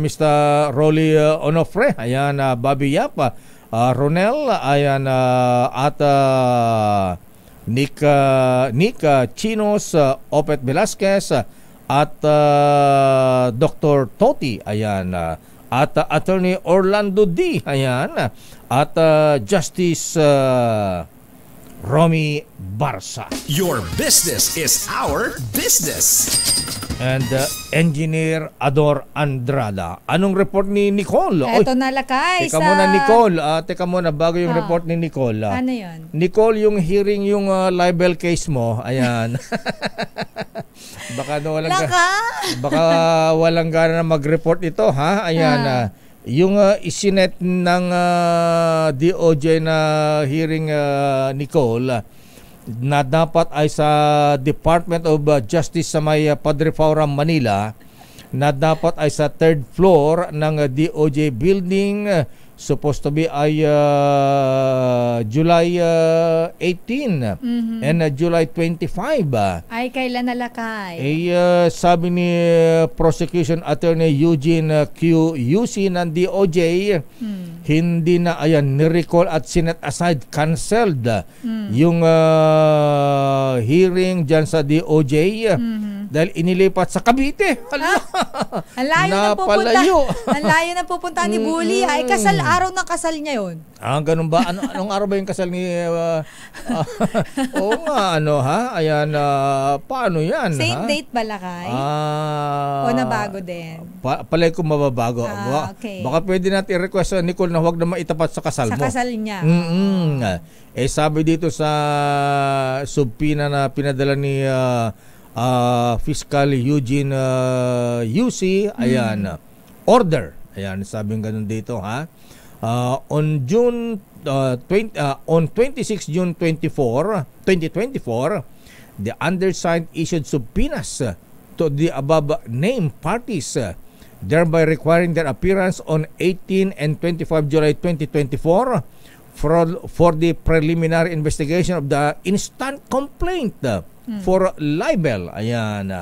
Mr. Rolly Onofre, ayan, Bobby Yap, Ronel, ayan, at Nick Chinos, Opet Velasquez, at Dr. Toti, ayan, at Attorney Orlando D, ayan, at Justice Romy Barsa. Your business is our business. And Engineer Ador Andrada. Anong report ni Nicole? Eto na, Lakay. Teka muna, Nicole. Teka muna, bago yung report ni Nicole. Ano yun? Nicole, yung hearing yung libel case mo, ayan. Baka walang gana na mag-report ito, ha? Ayan. Yung isinet ng DOJ na hearing, Nicole, na dapat ay sa Department of Justice sa may Padre Fauram, Manila, na dapat ay sa third floor ng DOJ building, supposed to be ay July 18 and July 25. Ay, kailan nalakay? Sabi ni Prosecution Attorney Eugene Q. UC ng DOJ, hindi na, ayan, ni-recall at sinet aside, canceled yung hearing dyan sa DOJ dahil inilipat sa Cavite. Ang layo na pupunta. Ang layo na pupunta ni Bully. Ay, araw ng kasal niya yun. Ganun ba? Anong araw ba yung kasal ni... Oo nga, ha? Ayan, paano yan? Same date ba, Lakay? O nabago din? Palay ko mababago. Okay. Baka pwede natin i-request sa Nicole na huwag na maitapat sa kasal mo. Sa kasal niya. Sabi dito sa subpina na pinadala ni Fiscal Eugene UC, ayan, order. Ayan, sabi ng ganun dito, ha? On 26 June 2024, the undersigned issued subpoenas to the above named parties, thereby requiring their appearance on 18 and 25 July 2024 for the preliminary investigation of the instant complaint for libel. Ayan.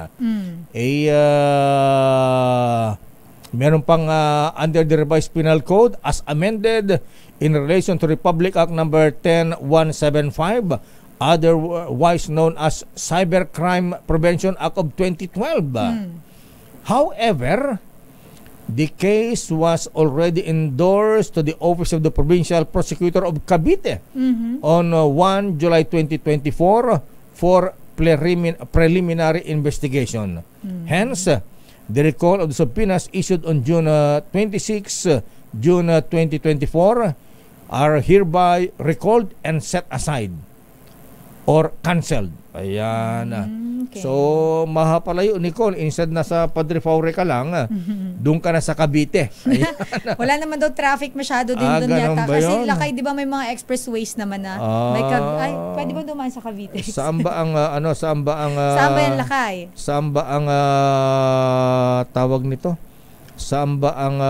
Meron pang under the revised penal code as amended in relation to Republic Act number 10175, otherwise known as Cybercrime Prevention Act of 2012. However, the case was already endorsed to the Office of the Provincial Prosecutor of Cavite on 1 July 2024 for preliminary investigation. Hence, the recall of the subpoenas issued on June 26, June 2024 are hereby recalled and set aside or cancelled. Ayan. Okay. So, mahapalayo, Nicole, instead na sa Padre Faure ka lang, doon ka na sa Cavite. Ayan. Wala naman daw traffic masyado din doon yata. Kasi Lakay, di ba may mga expressways naman na? Pwede ba dumaan sa Cavite? Saan ba ang, saan ba yan, Lakay? Saan ba ang tawag nito? Saan ba ang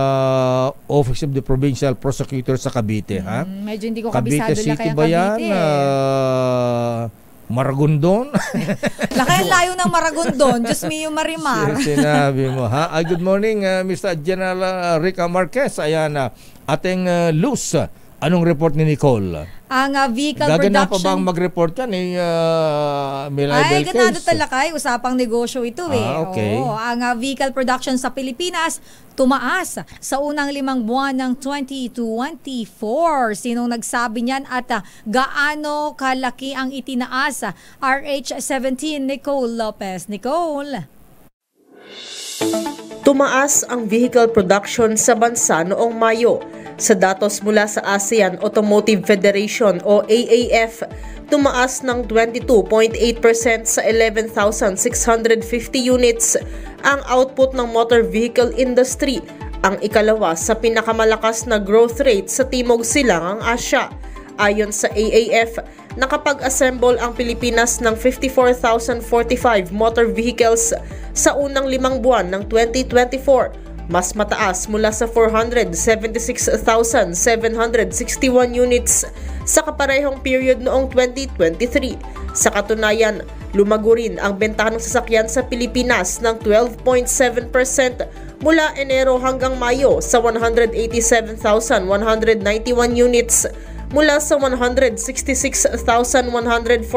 Office of the Provincial Prosecutor sa Cavite? Ha? Medyo hindi ko Cavite kabisado City Lakay ba ang yan? Cavite. Maragondon? Lakay ang layo ng Maragondon. Diyos mio Marimar. Sinabi mo, ha? Good morning, Mr. General Rica Marquez. Ayan, ating loose. Anong report ni Nicole? Ang vehicle Gagana production. pa bang mag-report yan? May libel case. Ganado talakay. Usapang negosyo ito eh. Okay. Oo, ang vehicle production sa Pilipinas tumaas sa unang 5 buwan ng 2024. Sinong nagsabi niyan at gaano kalaki ang itinaas? RH17, Nicole Lopez. Nicole. Tumaas ang vehicle production sa bansa noong Mayo. Sa datos mula sa ASEAN Automotive Federation o AAF, tumaas ng 22.8% sa 11,650 units ang output ng motor vehicle industry, ang ikalawa sa pinakamalakas na growth rate sa Timog Silangang Asya. Ayon sa AAF, nakapag-assemble ang Pilipinas ng 54,045 motor vehicles sa unang 5 buwan ng 2024, mas mataas mula sa 476,761 units sa kaparehong period noong 2023. Sa katunayan, lumago rin ang benta ng sasakyan sa Pilipinas ng 12.7% mula Enero hanggang Mayo sa 187,191 units mula sa 166,104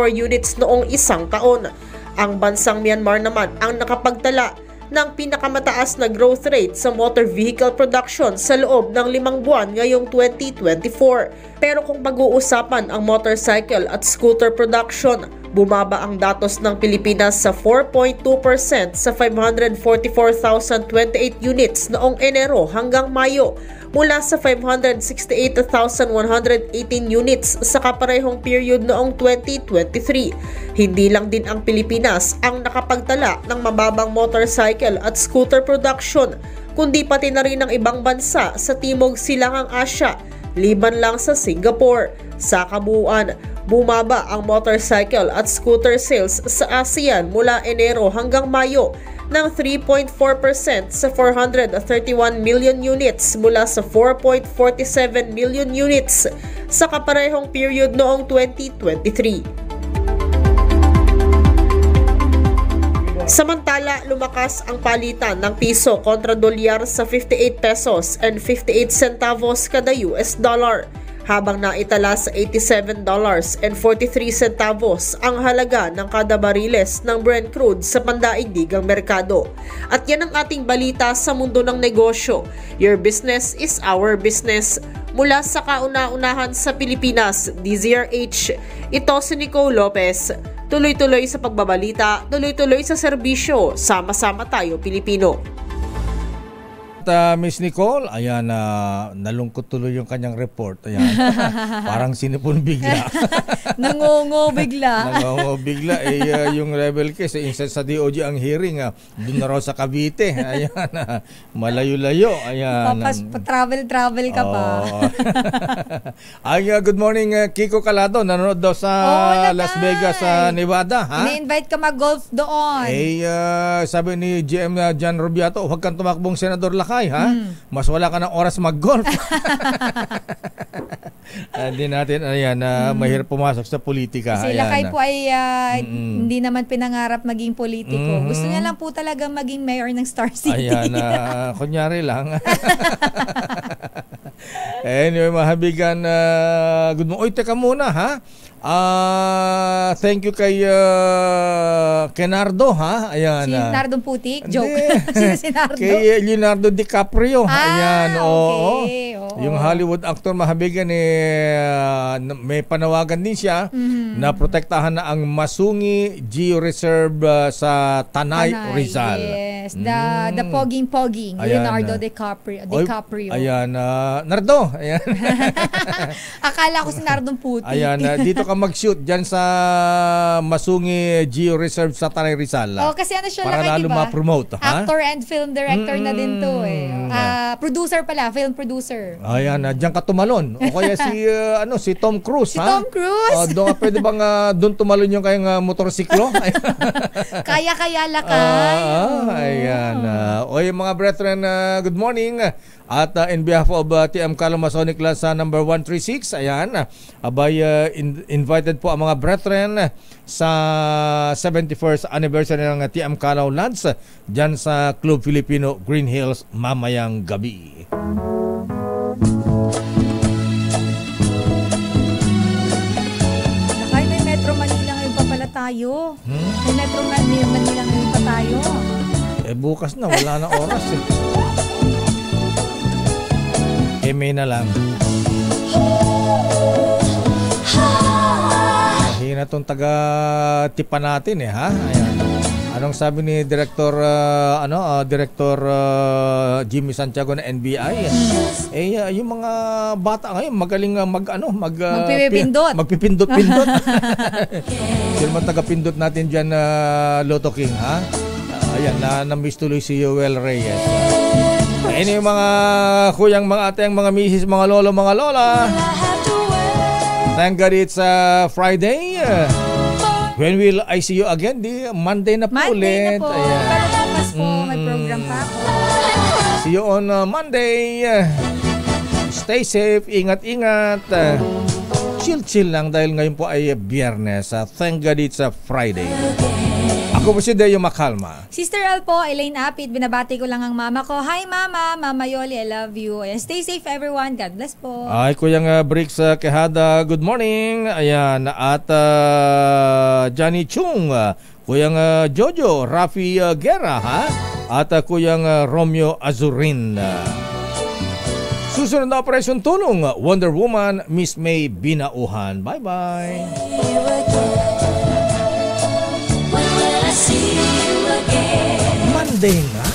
units noong isang taon. Ang bansang Myanmar naman ang nakapagtala ng pinakamataas na growth rate sa motor vehicle production sa loob ng 5 buwan ngayong 2024. Pero kung pag-uusapan ang motorcycle at scooter production, bumaba ang datos ng Pilipinas sa 4.2% sa 544,028 units noong Enero hanggang Mayo mula sa 568,118 units sa kaparehong period noong 2023. Hindi lang din ang Pilipinas ang nakapagtala ng mababang motorcycle at scooter production, kundi pati na rin ang ibang bansa sa Timog Silangang Asya, liban lang sa Singapore. Sa kabuuan, bumaba ang motorcycle at scooter sales sa ASEAN mula Enero hanggang Mayo ng 3.4% sa 431 million units mula sa 4.47 million units sa kaparehong period noong 2023. Samantala, lumakas ang palitan ng piso kontra dolyar sa 58 pesos and 58 centavos kada US dollar, habang naitala sa $87.43 ang halaga ng kada bariles ng Brent crude sa pandaigdigang merkado. At yan ang ating balita sa mundo ng negosyo. Your business is our business. Mula sa kauna-unahan sa Pilipinas, DZRH, ito si Nicole Lopez. Tuloy-tuloy sa pagbabalita, tuloy-tuloy sa serbisyo. Sama-sama tayo, Pilipino. Miss Nicole, ayan, nalungkot tuloy yung kanyang report. Ayan. Parang sinipon bigla. Nangungo bigla. Nangungo bigla. Yung rebel case, instead sa DOJ ang hearing, doon na raw sa Cavite. Ayan, malayo-layo. Ayan. Travel ka pa. Good morning, Kiko Calado. Nanonood daw sa Las Vegas, Nevada. Ini-invite ka mag-golf doon. Sabi ni GM John Rubiato, huwag kang tumakbong Senador Lakay. Ha? Mas wala ka ng oras mag-golf. Hindi natin, mahirap pumasok sa politika. Kasi Lakay po ay hindi naman pinangarap maging politiko. Gusto niya lang po talaga maging mayor ng Star City. Ayan, kunyari lang. Anyway, mahabigan, good morning. Oy, teka muna, ha? Thank you kay Nardo, ha? Ayan. Si Nardo Putik? Joke. Si Nardo? Kay Leonardo DiCaprio. Ayan, okay. Yung Hollywood actor mahabigan may panawagan din siya na protektahan na ang Masungi Geo Reserve sa Tanay, Rizal. Yes, the poging Leonardo DiCaprio. Ayan, Nardo. Ayan. Akala ko si Nardo Putik. Ayan, dito ka mag-shoot dyan sa Masungi Geo Reserve sa Tanay, Rizal. Kasi ano siya para lalo diba? Ma-promote. Actor and film director na din to producer pala, film producer. Ayan, diyan ka tumalon. O kaya si Tom Cruise, ha? Si Tom Cruise? Pwede bang doon tumalon yung kayong motorsiklo? Kaya Lakay. Ayan. Oy, mga brethren, good morning. At in behalf of TM Kalo Masonic Class number 136, ayan, invited po ang mga brethren sa 71st anniversary ng TM Kalo Lands dyan sa Club Filipino Green Hills mamayang gabi. Nakay, may Metro Manila ngayon pa pala tayo. May Metro Manila ngayon pa tayo. Bukas na, wala na oras may na lang. Mahina tong taga-tipa natin ha. Ayan. Anong sabi ni Director Jimmy Santiago ng NBI? Yung mga bata ngayon magaling magpipindot-pindot. Sino man taga-pindot natin diyan Lotto King, ha? Ayan, na-miss tuloy si Joel Reyes. Ini yung mga kuyang, mga ateng, mga misis, mga lolo, mga lola. Thank God it's Friday. When will I see you again? Monday na po ulit. Monday na po. Pero dapat po, may program pa ako. See you on Monday. Stay safe, ingat-ingat. Chill-chill lang dahil ngayon po ay Biyernes. Thank God it's Friday. Ako po si Deo Makalma. Sister Al po, Elaine Apit, binabati ko lang ang mama ko. Hi mama, Mama Yoli, I love you. And stay safe everyone, God bless po. Ay, Kuyang Bricks Quejada, good morning. Ayan, at Johnny Chung, Kuyang Jojo, Rafi Guerra, ha? At Kuyang Romeo Azurin. Susunod na Operation Tulong, Wonder Woman, Miss May Binauhan. Bye-bye. Monday na.